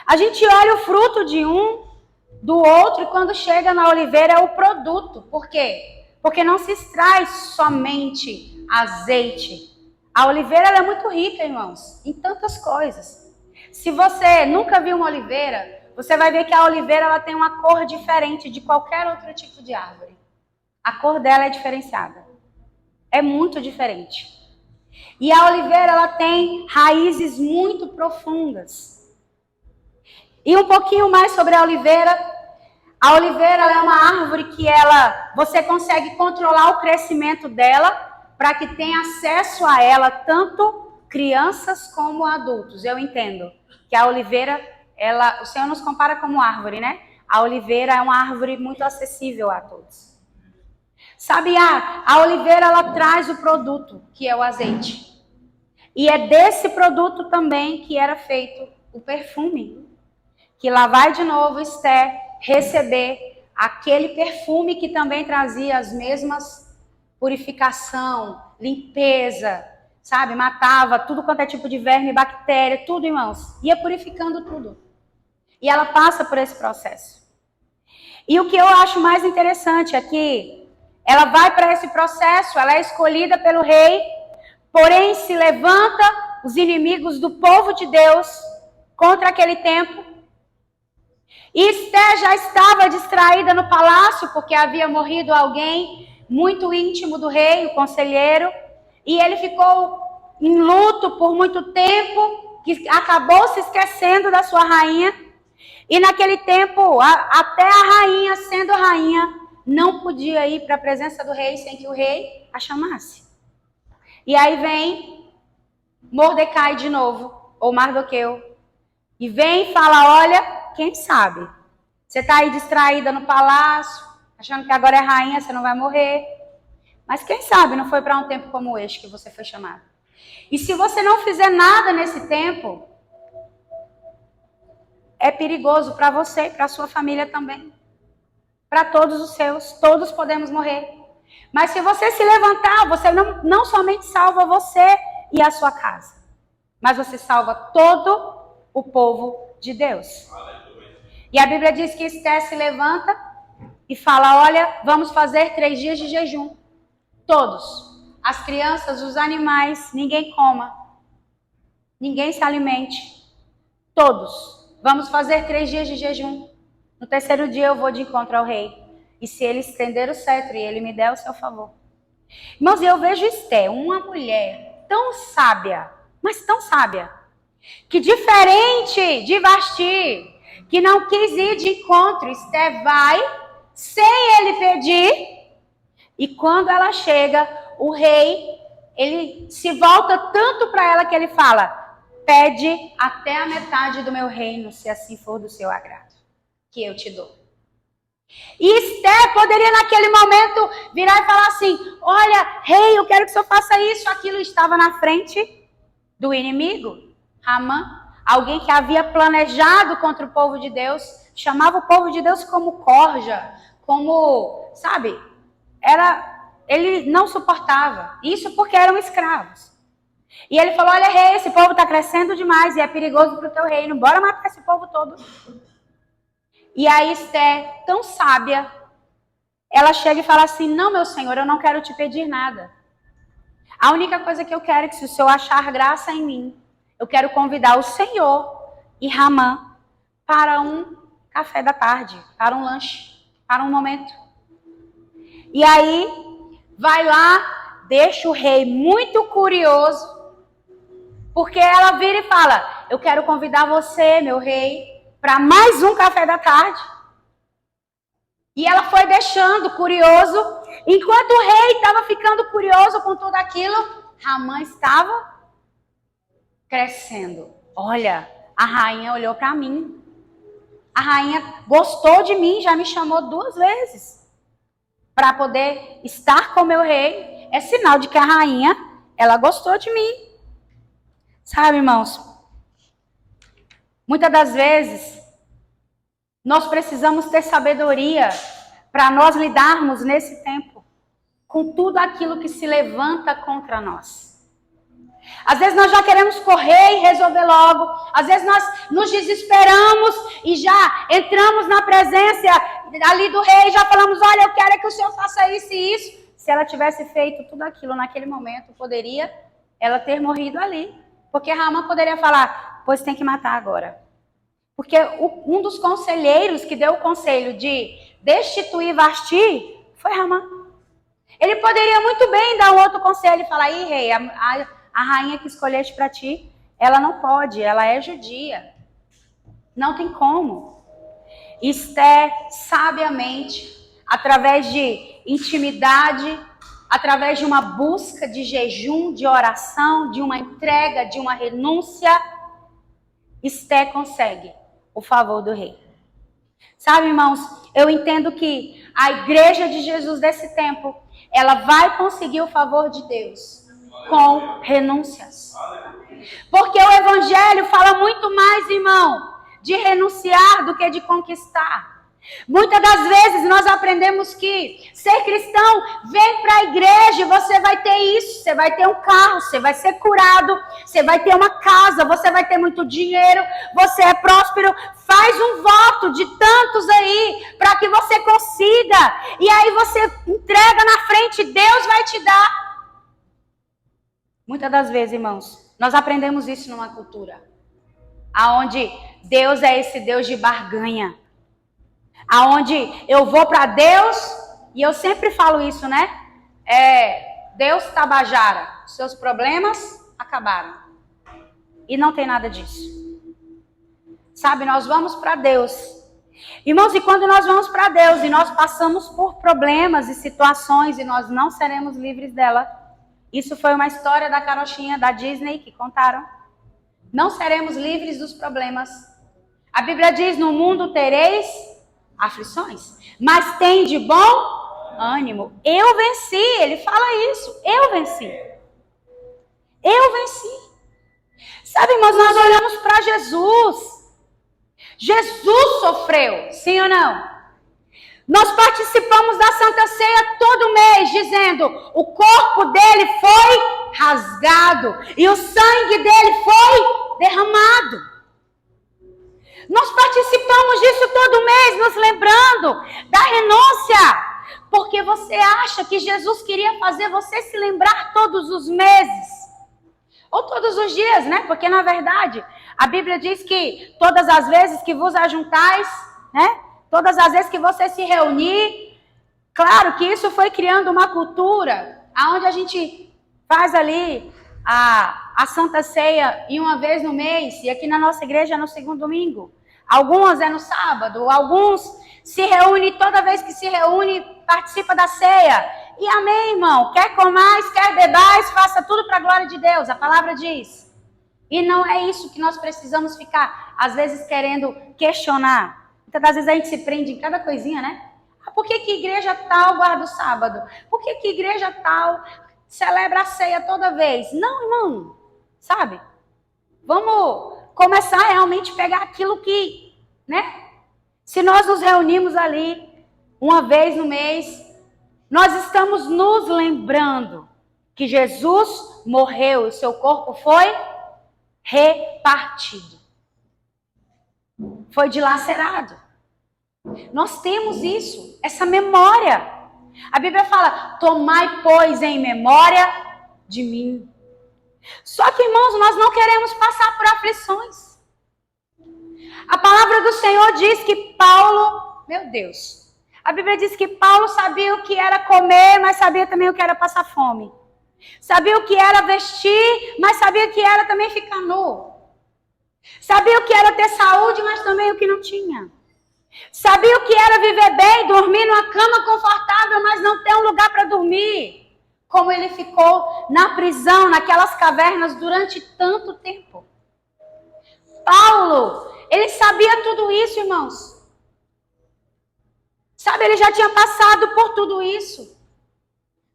A gente olha o fruto de um, do outro, e quando chega na oliveira é o produto. Por quê? Porque não se extrai somente azeite. A oliveira ela é muito rica, irmãos, em tantas coisas. Se você nunca viu uma oliveira, você vai ver que a oliveira ela tem uma cor diferente de qualquer outro tipo de árvore. A cor dela é diferenciada. É muito diferente. E a oliveira ela tem raízes muito profundas. E um pouquinho mais sobre a oliveira. A oliveira ela é uma árvore que você consegue controlar o crescimento dela para que tenha acesso a ela tanto crianças como adultos. Eu entendo que a oliveira, o Senhor nos compara como árvore, né? A oliveira é uma árvore muito acessível a todos. Sabe, a oliveira ela traz o produto, que é o azeite. E é desse produto também que era feito o perfume. Que lá vai de novo Esther receber aquele perfume que também trazia as mesmas purificação, limpeza, sabe? Matava tudo quanto é tipo de verme, bactéria, tudo, irmãos. Ia purificando tudo. E ela passa por esse processo. E o que eu acho mais interessante é que ela vai para esse processo, ela é escolhida pelo rei, porém se levanta os inimigos do povo de Deus contra aquele tempo. E Esther já estava distraída no palácio, porque havia morrido alguém muito íntimo do rei, o conselheiro, e ele ficou em luto por muito tempo, que acabou se esquecendo da sua rainha. E naquele tempo, até a rainha, sendo rainha, não podia ir para a presença do rei sem que o rei a chamasse. E aí vem Mordecai de novo, ou Mardoqueu, e vem e fala, olha, quem sabe? Você está aí distraída no palácio, achando que agora é rainha, você não vai morrer. Mas quem sabe não foi para um tempo como este que você foi chamado. E se você não fizer nada nesse tempo, é perigoso para você e para a sua família também. Para todos os seus, todos podemos morrer. Mas se você se levantar, você não somente salva você e a sua casa, mas você salva todo o povo de Deus. E a Bíblia diz que Esther se levanta e fala, olha, vamos fazer 3 dias de jejum. Todos. As crianças, os animais, ninguém coma. Ninguém se alimente. Todos. Vamos fazer 3 dias de jejum. No 3º dia eu vou de encontro ao rei. E se ele estender o cetro e ele me der o seu favor. Irmãos, eu vejo Esther, uma mulher tão sábia, mas tão sábia, que diferente de Vasti, que não quis ir de encontro, Esther vai, sem ele pedir, e quando ela chega, o rei, ele se volta tanto para ela que ele fala, pede até a metade do meu reino, se assim for do seu agrado, que eu te dou. E Esther poderia naquele momento virar e falar assim, olha, rei, eu quero que o senhor faça isso, aquilo. Estava na frente do inimigo, Hamã, alguém que havia planejado contra o povo de Deus, chamava o povo de Deus como corja, como, sabe, ele não suportava, isso porque eram escravos. E ele falou, olha rei, esse povo está crescendo demais e é perigoso para o teu reino, bora matar esse povo todo. E aí Esther, tão sábia, ela chega e fala assim, não meu senhor, eu não quero te pedir nada. A única coisa que eu quero é que se o senhor achar graça em mim, eu quero convidar o senhor e Hamã para um café da tarde, para um lanche, para um momento. E aí, vai lá, deixa o rei muito curioso, Porque ela vira e fala, eu quero convidar você, meu rei, para mais um café da tarde. E ela foi deixando, curioso. Enquanto o rei estava ficando curioso com tudo aquilo, Ramã estava crescendo. Olha, a rainha olhou para mim. A rainha gostou de mim, já me chamou 2 vezes para poder estar com meu rei. É sinal de que a rainha, ela gostou de mim. Sabe, irmãos? Muitas das vezes, nós precisamos ter sabedoria para nós lidarmos nesse tempo com tudo aquilo que se levanta contra nós. Às vezes nós já queremos correr e resolver logo. Às vezes nós nos desesperamos e já entramos na presença ali do rei e já falamos, olha, eu quero que o Senhor faça isso e isso. Se ela tivesse feito tudo aquilo naquele momento, poderia ela ter morrido ali. Porque Ramã poderia falar, pois tem que matar agora. Porque um dos conselheiros que deu o conselho de destituir Vasti foi Ramã. Ele poderia muito bem dar um outro conselho e falar, ih, rei, a rainha que escolheste para ti, ela não pode, ela é judia. Não tem como. Esther, sabiamente, através de intimidade, através de uma busca de jejum, de oração, de uma entrega, de uma renúncia, Esther consegue o favor do rei. Sabe, irmãos, eu entendo que a igreja de Jesus desse tempo, ela vai conseguir o favor de Deus com renúncias. Porque o evangelho fala muito mais, irmão, de renunciar do que de conquistar. Muitas das vezes nós aprendemos que ser cristão, vem para a igreja e você vai ter isso, você vai ter um carro, você vai ser curado, você vai ter uma casa, você vai ter muito dinheiro, você é próspero, faz um voto de tantos aí para que você consiga, e aí você entrega na frente, Deus vai te dar. Muitas das vezes, irmãos, nós aprendemos isso numa cultura aonde Deus é esse Deus de barganha. Aonde eu vou para Deus, e eu sempre falo isso, né? Deus Tabajara, seus problemas acabaram. E não tem nada disso. Sabe, nós vamos para Deus. Irmãos, e quando nós vamos para Deus e nós passamos por problemas e situações e nós não seremos livres dela. Isso foi uma história da carochinha da Disney que contaram. Não seremos livres dos problemas. A Bíblia diz, no mundo tereis aflições, mas tem de bom ânimo. Eu venci, ele fala isso, eu venci. Eu venci. Sabe, irmãos, nós olhamos para Jesus. Jesus sofreu, sim ou não? Nós participamos da Santa Ceia todo mês, dizendo, o corpo dele foi rasgado e o sangue dele foi derramado. Nós participamos disso todo mês, nos lembrando da renúncia. Porque você acha que Jesus queria fazer você se lembrar todos os meses. Ou todos os dias, né? Porque na verdade, a Bíblia diz que todas as vezes que vos ajuntais, né? Todas as vezes que você se reunir. Claro que isso foi criando uma cultura, onde a gente faz ali a Santa Ceia em uma vez no mês, e aqui na nossa igreja é no segundo domingo. Algumas é no sábado, alguns se reúnem, toda vez que se reúne, participa da ceia. E amém, irmão, quer comais, quer bebais, faça tudo para a glória de Deus, a palavra diz. E não é isso que nós precisamos ficar, às vezes, querendo questionar. Muitas das vezes a gente se prende em cada coisinha, né? Por que igreja tal guarda o sábado? Por que igreja tal celebra a ceia toda vez? Não, irmão, sabe? Vamos começar a realmente pegar aquilo que, né? Se nós nos reunimos ali uma vez no mês, nós estamos nos lembrando que Jesus morreu e seu corpo foi repartido. Foi dilacerado. Nós temos isso, essa memória. A Bíblia fala, tomai, pois, em memória de mim. Só que, irmãos, nós não queremos passar por aflições. A palavra do Senhor diz que Paulo, meu Deus, a Bíblia diz que Paulo sabia o que era comer, mas sabia também o que era passar fome. Sabia o que era vestir, mas sabia o que era também ficar nu. Sabia o que era ter saúde, mas também o que não tinha. Sabia o que era viver bem, dormir numa cama confortável, mas não ter um lugar para dormir. Como ele ficou na prisão, naquelas cavernas durante tanto tempo. Paulo, ele sabia tudo isso, irmãos. Sabe, ele já tinha passado por tudo isso.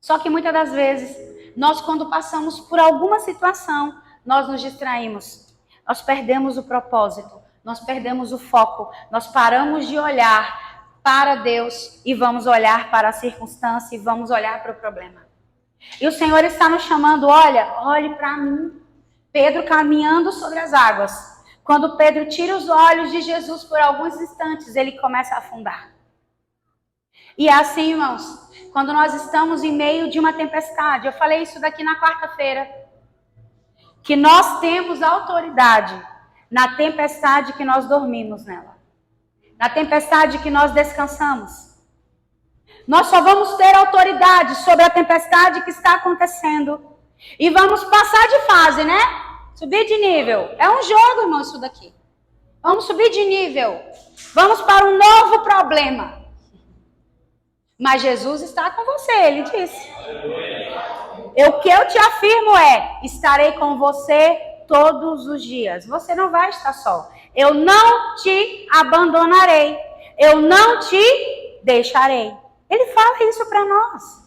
Só que muitas das vezes, nós quando passamos por alguma situação, nós nos distraímos. Nós perdemos o propósito, nós perdemos o foco, nós paramos de olhar para Deus e vamos olhar para a circunstância e vamos olhar para o problema. E o Senhor está nos chamando, olha, olhe para mim. Pedro caminhando sobre as águas. Quando Pedro tira os olhos de Jesus por alguns instantes, ele começa a afundar. E é assim, irmãos, quando nós estamos em meio de uma tempestade, eu falei isso daqui na quarta-feira, que nós temos autoridade na tempestade que nós dormimos nela, na tempestade que nós descansamos. Nós só vamos ter autoridade sobre a tempestade que está acontecendo e vamos passar de fase, né? Subir de nível. É um jogo, irmão, isso daqui. Vamos subir de nível. Vamos para um novo problema. Mas Jesus está com você, ele disse. O que eu te afirmo é, estarei com você todos os dias. Você não vai estar só. Eu não te abandonarei. Eu não te deixarei. Ele fala isso para nós.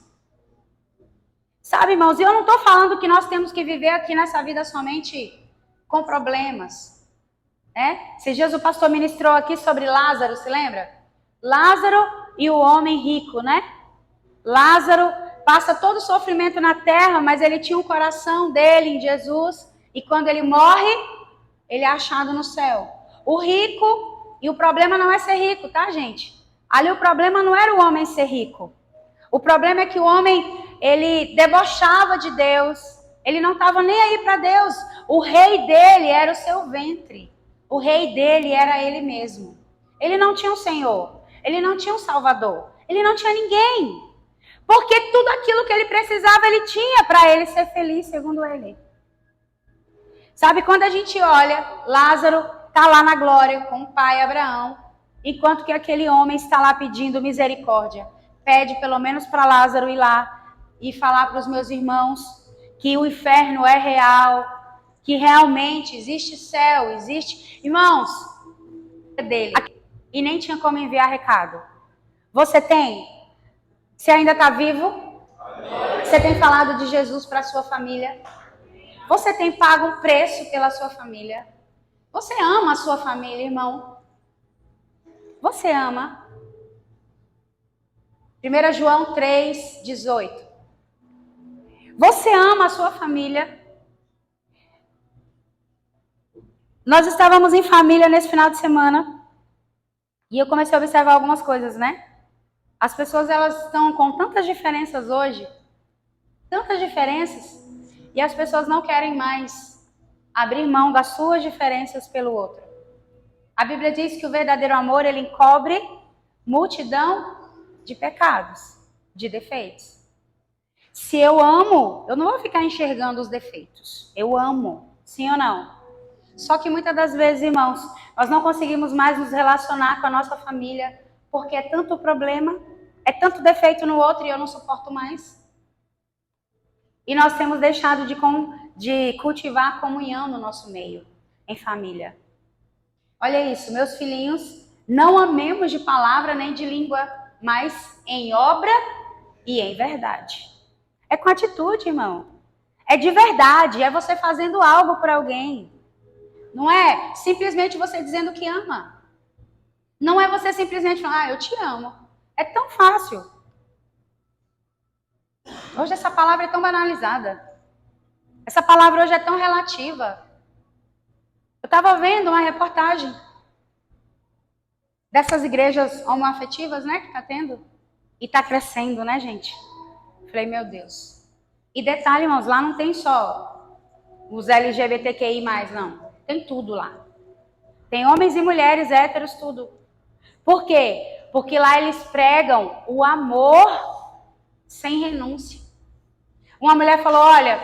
Sabe, irmãos, e eu não estou falando que nós temos que viver aqui nessa vida somente com problemas. Esses dias o pastor ministrou aqui sobre Lázaro, se lembra? Lázaro e o homem rico, né? Lázaro passa todo o sofrimento na terra, mas ele tinha um coração dele em Jesus. E quando ele morre, ele é achado no céu. O rico, e o problema não é ser rico, tá, gente? Ali o problema não era o homem ser rico. O problema é que o homem, ele debochava de Deus. Ele não estava nem aí para Deus. O rei dele era o seu ventre. O rei dele era ele mesmo. Ele não tinha um Senhor. Ele não tinha um Salvador. Ele não tinha ninguém. Porque tudo aquilo que ele precisava, ele tinha para ele ser feliz, segundo ele. Sabe, quando a gente olha, Lázaro está lá na glória com o pai Abraão, enquanto que aquele homem está lá pedindo misericórdia. Pede pelo menos para Lázaro ir lá e falar para os meus irmãos que o inferno é real, que realmente existe céu, existe... Irmãos, dele. E nem tinha como enviar recado. Você tem? Você ainda está vivo? Você tem falado de Jesus para a sua família? Você tem pago um preço pela sua família? Você ama a sua família, irmão? Você ama? 1 João 3:18. Você ama a sua família? Nós estávamos em família nesse final de semana e eu comecei a observar algumas coisas, né? As pessoas, elas estão com tantas diferenças hoje, tantas diferenças, e as pessoas não querem mais abrir mão das suas diferenças pelo outro. A Bíblia diz que o verdadeiro amor, ele encobre multidão de pecados, de defeitos. Se eu amo, eu não vou ficar enxergando os defeitos. Eu amo, sim ou não? Só que muitas das vezes, irmãos, nós não conseguimos mais nos relacionar com a nossa família, porque é tanto problema, é tanto defeito no outro e eu não suporto mais. E nós temos deixado de cultivar a comunhão no nosso meio, em família. Olha isso, meus filhinhos, não amemos de palavra nem de língua, mas em obra e em verdade. É com atitude, irmão. É de verdade, é você fazendo algo por alguém. Não é simplesmente você dizendo que ama. Não é você simplesmente falar, eu te amo. É tão fácil. Hoje essa palavra é tão banalizada. Essa palavra hoje é tão relativa. Eu estava vendo uma reportagem dessas igrejas homoafetivas, né, que está tendo. E está crescendo, né, gente? Falei, meu Deus. E detalhe, irmãos, lá não tem só os LGBTQI+, não. Tem tudo lá. Tem homens e mulheres, héteros, tudo. Por quê? Porque lá eles pregam o amor sem renúncia. Uma mulher falou, olha,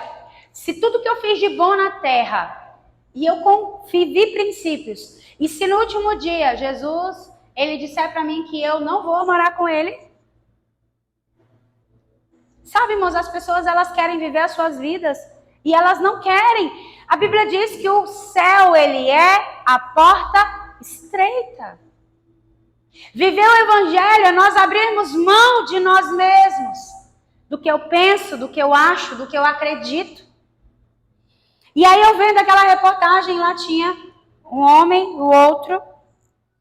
se tudo que eu fiz de bom na terra, e eu vivi princípios, e se no último dia Jesus, ele disser para mim que eu não vou morar com ele, sabe, irmãos, as pessoas, elas querem viver as suas vidas e elas não querem. A Bíblia diz que o céu, ele é a porta estreita. Viver o Evangelho é nós abrirmos mão de nós mesmos, do que eu penso, do que eu acho, do que eu acredito. E aí eu vendo aquela reportagem, lá tinha um homem, o outro,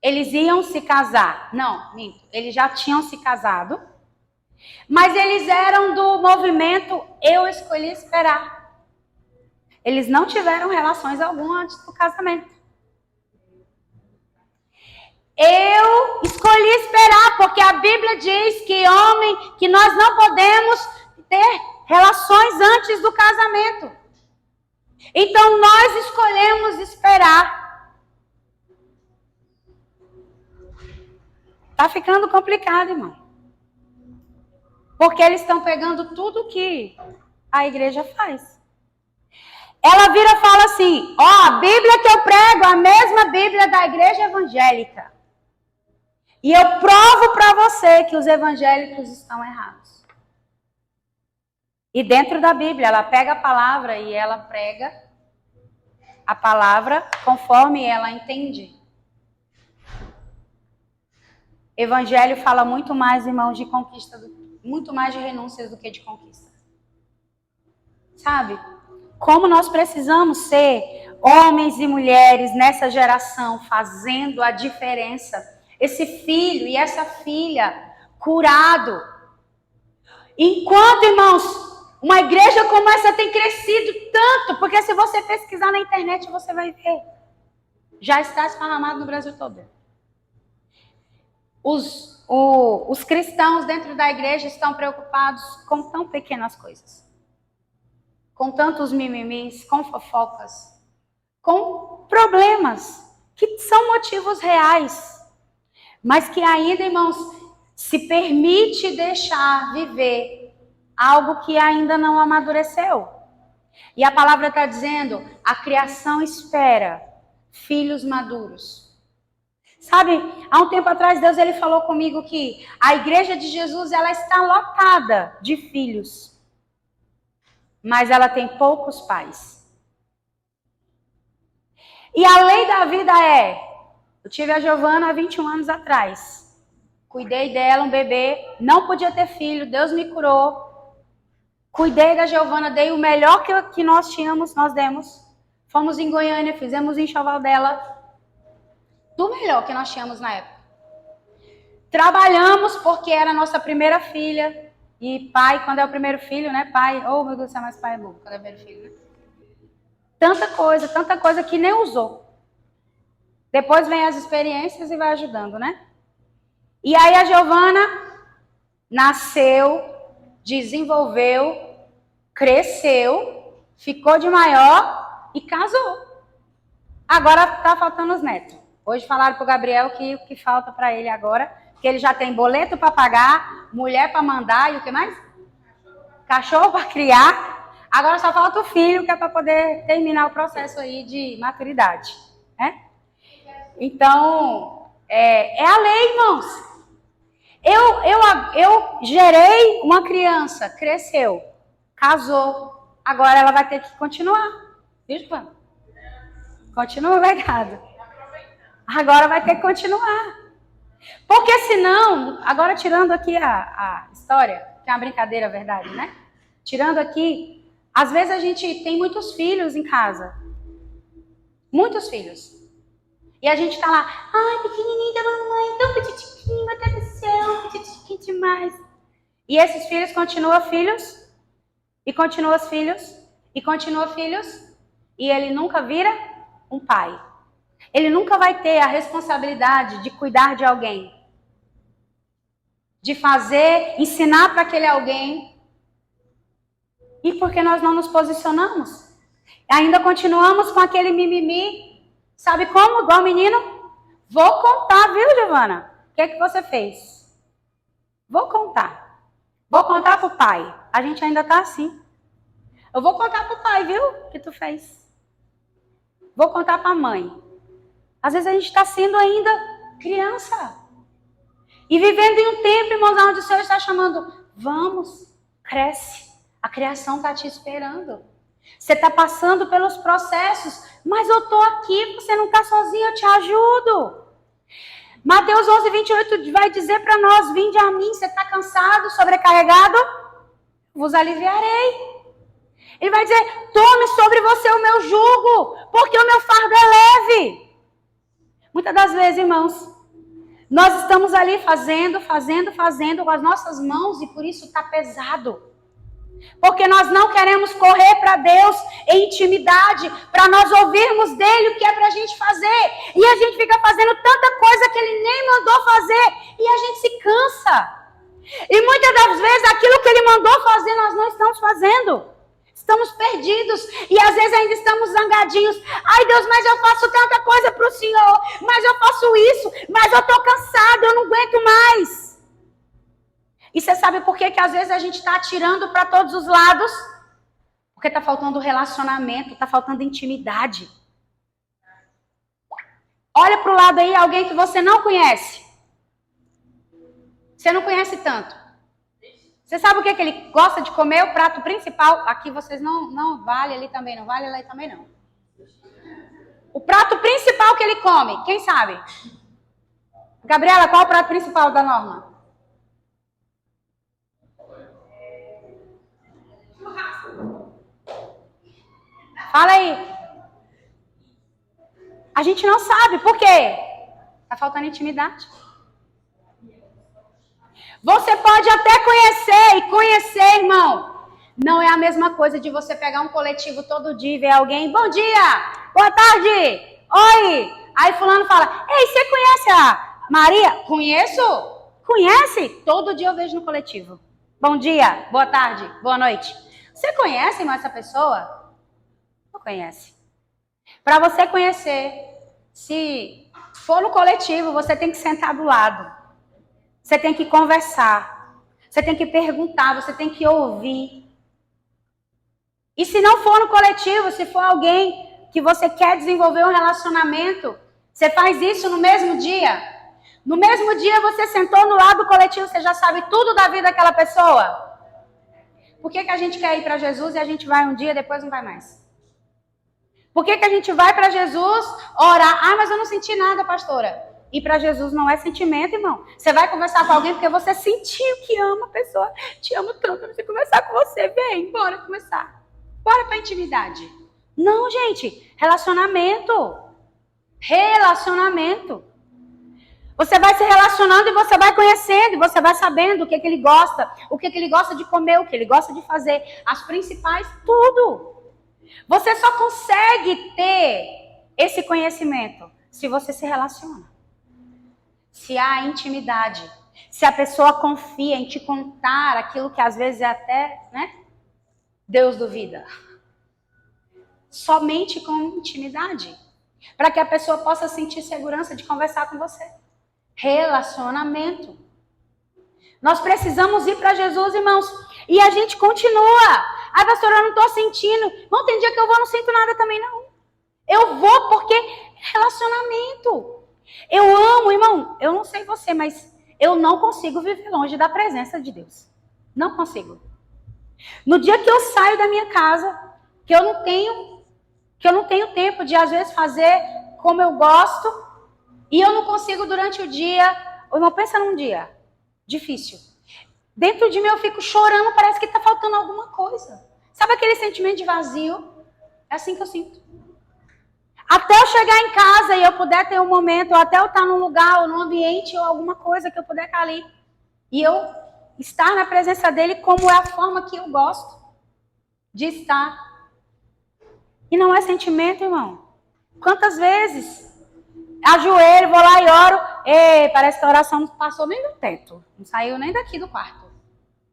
eles iam se casar. Não, minto, eles já tinham se casado. Mas eles eram do movimento Eu Escolhi Esperar. Eles não tiveram relações alguma antes do casamento. Eu escolhi esperar, porque a Bíblia diz que nós não podemos ter relações antes do casamento. Então nós escolhemos esperar. Tá ficando complicado, irmão. Porque eles estão pegando tudo que a igreja faz. Ela vira e fala assim, ó, a Bíblia que eu prego, a mesma Bíblia da igreja evangélica. E eu provo para você que os evangélicos estão errados. E dentro da Bíblia, ela pega a palavra e ela prega a palavra conforme ela entende. Evangelho fala muito mais, irmãos, de conquista, muito mais de renúncias do que de conquistas. Sabe? Como nós precisamos ser homens e mulheres nessa geração, fazendo a diferença. Esse filho e essa filha curado. Enquanto, irmãos, uma igreja como essa tem crescido tanto, porque se você pesquisar na internet, você vai ver. Já está esparramado no Brasil todo. Os cristãos dentro da igreja estão preocupados com tão pequenas coisas. Com tantos mimimis, com fofocas, com problemas que são motivos reais, mas que ainda, irmãos, se permite deixar viver algo que ainda não amadureceu. E a palavra está dizendo, a criação espera filhos maduros. Sabe, há um tempo atrás Deus ele falou comigo que a igreja de Jesus ela está lotada de filhos. Mas ela tem poucos pais. E a lei da vida eu tive a Giovana há 21 anos atrás. Cuidei dela, um bebê, não podia ter filho, Deus me curou. Cuidei da Giovana, dei o melhor que nós tínhamos, nós demos. Fomos em Goiânia, fizemos o enxoval dela. Do melhor que nós tínhamos na época. Trabalhamos porque era a nossa primeira filha. E pai, quando é o primeiro filho, né? Pai, oh meu Deus do céu, mas pai é burro quando é o primeiro filho, né? Tanta coisa que nem usou. Depois vem as experiências e vai ajudando, né? E aí a Giovana nasceu, desenvolveu, cresceu, ficou de maior e casou. Agora tá faltando os netos. Hoje falaram pro Gabriel que o que falta para ele agora, que ele já tem boleto para pagar, mulher para mandar e o que mais? Cachorro para criar. Agora só falta o filho, que é para poder terminar o processo aí de maturidade, né? Então, é a lei, irmãos. Eu gerei uma criança, cresceu, casou. Agora ela vai ter que continuar. Viu, Joana? Continua o legado. Agora vai ter que continuar. Porque senão, agora tirando aqui a história, que é uma brincadeira, verdade, né? Tirando aqui, às vezes a gente tem muitos filhos em casa. Muitos filhos. E a gente tá lá, ai, pequenininho da mamãe, tão petitiquinho, meu Deus do céu, petitiquinho demais. E esses filhos continuam filhos, e continuam filhos, e continuam filhos, e ele nunca vira um pai. Ele nunca vai ter a responsabilidade de cuidar de alguém. De fazer, ensinar para aquele alguém. E porque nós não nos posicionamos? Ainda continuamos com aquele mimimi. Sabe como? Igual menino? Vou contar, viu, Giovana? O que é que você fez? Vou contar. Vou contar pro pai. A gente ainda tá assim. Eu vou contar pro pai, viu? O que tu fez. Vou contar pra mãe. Às vezes a gente está sendo ainda criança. E vivendo em um tempo, irmãos, onde o Senhor está chamando. Vamos, cresce. A criação está te esperando. Você está passando pelos processos. Mas eu estou aqui, você não está sozinho, eu te ajudo. Mateus 11, 28 vai dizer para nós, vinde a mim, você está cansado, sobrecarregado? Vos aliviarei. Ele vai dizer, tome sobre você o meu jugo, porque o meu fardo é leve. Muitas das vezes, irmãos, nós estamos ali fazendo com as nossas mãos e por isso está pesado. Porque nós não queremos correr para Deus em intimidade, para nós ouvirmos dele o que é para a gente fazer. E a gente fica fazendo tanta coisa que ele nem mandou fazer e a gente se cansa. E muitas das vezes aquilo que ele mandou fazer nós não estamos fazendo. Estamos perdidos e às vezes ainda estamos zangadinhos. Ai Deus, mas eu faço tanta coisa para o Senhor, mas eu faço isso, mas eu estou cansado, eu não aguento mais. E você sabe por que às vezes a gente está atirando para todos os lados? Porque está faltando relacionamento, está faltando intimidade. Olha para o lado aí, alguém que você não conhece. Você não conhece tanto. Você sabe o que ele gosta de comer? O prato principal. Aqui vocês não vale, ali também não vale, ali também não. O prato principal que ele come, quem sabe? Gabriela, qual é o prato principal da Norma? Fala aí. A gente não sabe, por quê? Tá faltando intimidade. Você pode até conhecer, irmão. Não é a mesma coisa de você pegar um coletivo todo dia e ver alguém, bom dia, boa tarde, oi. Aí fulano fala, ei, você conhece a Maria? Conheço. Conhece? Todo dia eu vejo no coletivo. Bom dia, boa tarde, boa noite. Você conhece, irmão, essa pessoa? Não conhece. Para você conhecer, se for no coletivo, você tem que sentar do lado. Você tem que conversar. Você tem que perguntar, você tem que ouvir. E se não for no coletivo, se for alguém que você quer desenvolver um relacionamento, você faz isso no mesmo dia. No mesmo dia você sentou no lado do coletivo, você já sabe tudo da vida daquela pessoa. Por que a gente quer ir para Jesus e a gente vai um dia e depois não vai mais? Por que a gente vai para Jesus orar? Ah, mas eu não senti nada, pastora. Ir para Jesus não é sentimento, irmão. Você vai conversar com alguém porque você sentiu que ama a pessoa. Te amo tanto, eu não sei conversar com você. Vem, bora conversar. Bora para intimidade. Não, gente. Relacionamento. Relacionamento. Você vai se relacionando e você vai conhecendo, e você vai sabendo o que ele gosta, o que ele gosta de comer, o que ele gosta de fazer, as principais, tudo. Você só consegue ter esse conhecimento se você se relaciona. Se há intimidade, se a pessoa confia em te contar aquilo que às vezes é até, né, Deus duvida. Somente com intimidade, para que a pessoa possa sentir segurança de conversar com você. Relacionamento. Nós precisamos ir para Jesus, irmãos, e a gente continua. Ah, pastora, eu não estou sentindo. Não, tem dia que eu vou, não sinto nada também, não. Eu vou porque relacionamento. Eu amo, irmão, eu não sei você, mas eu não consigo viver longe da presença de Deus. Não consigo. No dia que eu saio da minha casa, que eu não tenho tempo de, às vezes, fazer como eu gosto, e eu não consigo durante o dia, irmão, pensa num dia difícil. Dentro de mim eu fico chorando, parece que está faltando alguma coisa. Sabe aquele sentimento de vazio? É assim que eu sinto. Até eu chegar em casa e eu puder ter um momento, ou até eu estar num lugar, ou num ambiente, ou alguma coisa que eu puder estar ali. E eu estar na presença dele como é a forma que eu gosto de estar. E não é sentimento, irmão. Quantas vezes ajoelho, vou lá e oro. Ei, parece que a oração não passou nem do teto. Não saiu nem daqui do quarto.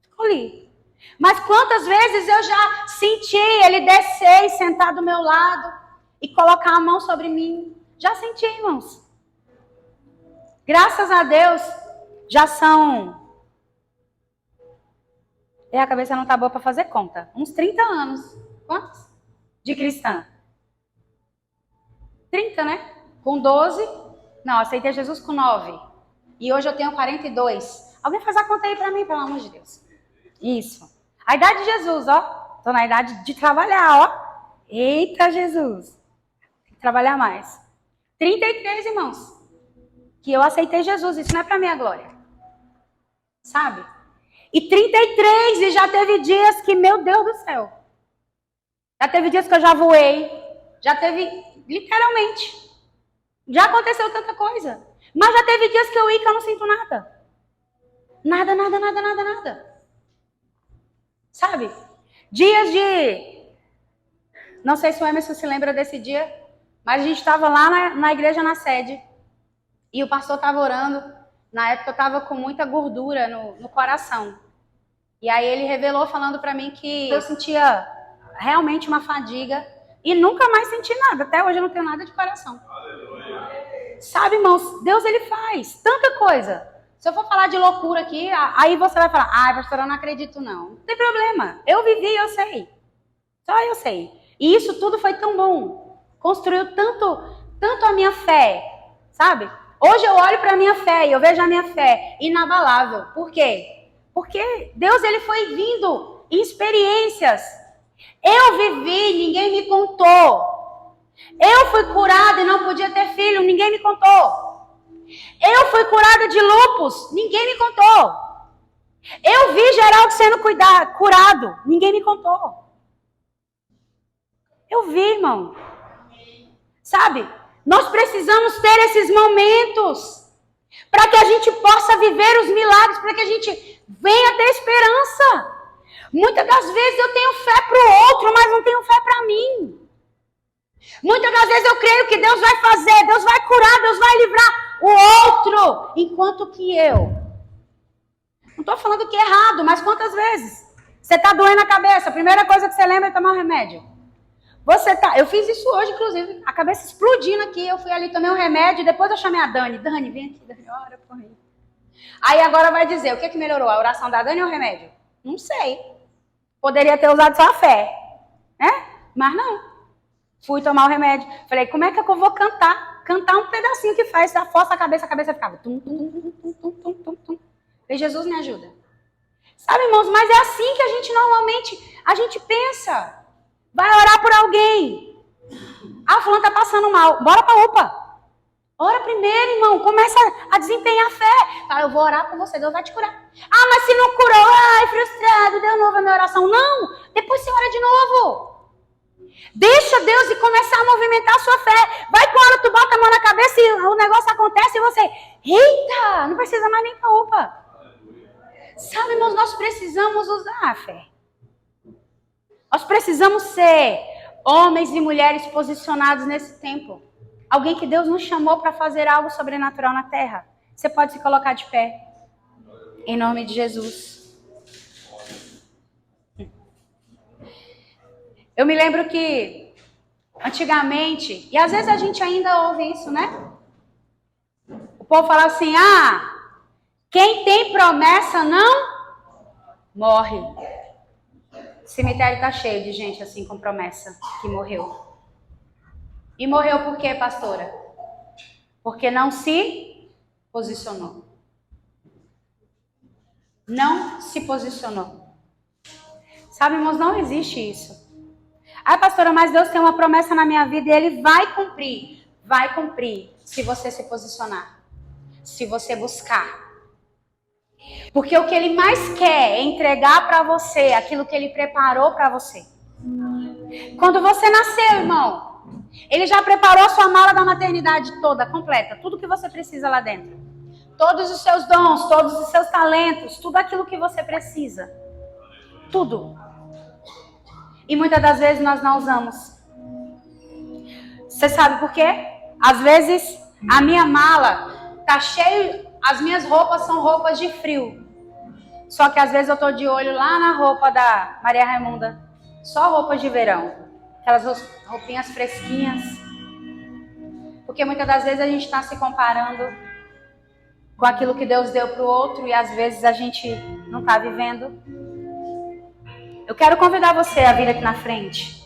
Ficou ali. Mas quantas vezes eu já senti ele descer e sentar do meu lado e colocar a mão sobre mim. Já senti, irmãos. Graças a Deus, já são... a cabeça não tá boa para fazer conta. Uns 30 anos Quantos? De cristã? 30, né? Com 12. Não, aceitei Jesus com 9. E hoje eu tenho 42. Alguém faz a conta aí pra mim, pelo amor de Deus. Isso. A idade de Jesus, ó. Tô na idade de trabalhar, ó. Eita, Jesus. Tem que trabalhar mais. 33, irmãos. Que eu aceitei Jesus. Isso não é pra minha glória. Sabe? E 33, e já teve dias que, meu Deus do céu. Já teve dias que eu já voei. Já teve, literalmente. Já aconteceu tanta coisa. Mas já teve dias que eu ia que eu não sinto nada. Nada, nada, nada, nada, nada. Sabe? Dias de... Não sei se o Emerson se lembra desse dia, mas a gente estava lá na igreja, na sede, e o pastor estava orando. Na época eu estava com muita gordura no coração. E aí ele revelou falando para mim que eu sentia realmente uma fadiga e nunca mais senti nada. Até hoje eu não tenho nada de coração. Aleluia. Sabe, irmãos, Deus ele faz tanta coisa. Se eu for falar de loucura aqui, aí você vai falar, pastora, eu não acredito não. Não tem problema. Eu vivi, eu sei. Só eu sei. E isso tudo foi tão bom. Construiu tanto a minha fé, sabe? Hoje eu olho para a minha fé e eu vejo a minha fé inabalável. Por quê? Porque Deus ele foi vindo em experiências. Eu vivi, ninguém me contou. Eu fui curada e não podia ter filho, ninguém me contou. Eu fui curada de lúpus, ninguém me contou. Eu vi Geraldo sendo curado, ninguém me contou. Eu vi, irmão. Sabe? Nós precisamos ter esses momentos para que a gente possa viver os milagres, para que a gente venha ter esperança. Muitas das vezes eu tenho fé para o outro, mas não tenho fé para mim. Muitas das vezes eu creio que Deus vai fazer, Deus vai curar, Deus vai livrar o outro, enquanto que eu. Não estou falando que é errado, mas quantas vezes você está doendo a cabeça, a primeira coisa que você lembra é tomar um remédio. Eu fiz isso hoje, inclusive, a cabeça explodindo aqui, eu fui ali, tomei um remédio, depois eu chamei a Dani. Dani, vem aqui, Dani, ora por mim. Aí agora vai dizer, o que melhorou, a oração da Dani ou o remédio? Não sei. Poderia ter usado só a fé, né? Mas não. Fui tomar o remédio. Falei, como é que eu vou cantar? Cantar um pedacinho que faz, força a cabeça ficava tum, tum, tum, tum, tum, tum, tum, tum. Falei, Jesus me ajuda. Sabe, irmãos, mas é assim que a gente normalmente, a gente pensa. Vai orar por alguém. Fulano tá passando mal. Bora pra UPA. Ora primeiro, irmão. Começa a desempenhar a fé. Fala, eu vou orar por você, Deus vai te curar. Mas se não curou, frustrado, deu novo a minha oração. Não, depois você ora de novo. Deixa Deus e começar a movimentar a sua fé. Vai com hora, tu bota a mão na cabeça e o negócio acontece e você, eita, não precisa mais nem pra UPA. Sabe, irmãos, nós precisamos usar a fé. Nós precisamos ser homens e mulheres posicionados nesse tempo. Alguém que Deus nos chamou para fazer algo sobrenatural na terra. Você pode se colocar de pé. Em nome de Jesus. Eu me lembro que antigamente, e às vezes a gente ainda ouve isso, né? O povo fala assim, quem tem promessa não morre. O cemitério está cheio de gente assim com promessa que morreu. E morreu por quê, pastora? Porque não se posicionou. Não se posicionou. Sabe, irmãos, não existe isso. Pastora, mas Deus tem uma promessa na minha vida e Ele vai cumprir. Vai cumprir se você se posicionar. Se você buscar. Porque o que Ele mais quer é entregar para você aquilo que Ele preparou para você. Quando você nasceu, irmão, Ele já preparou a sua mala da maternidade toda, completa. Tudo que você precisa lá dentro. Todos os seus dons, todos os seus talentos, tudo aquilo que você precisa. Tudo. E muitas das vezes nós não usamos. Você sabe por quê? Às vezes a minha mala tá cheia, as minhas roupas são roupas de frio. Só que às vezes eu tô de olho lá na roupa da Maria Raimunda. Só roupas de verão. Aquelas roupinhas fresquinhas. Porque muitas das vezes a gente está se comparando com aquilo que Deus deu para o outro e às vezes a gente não está vivendo. Eu quero convidar você a vir aqui na frente.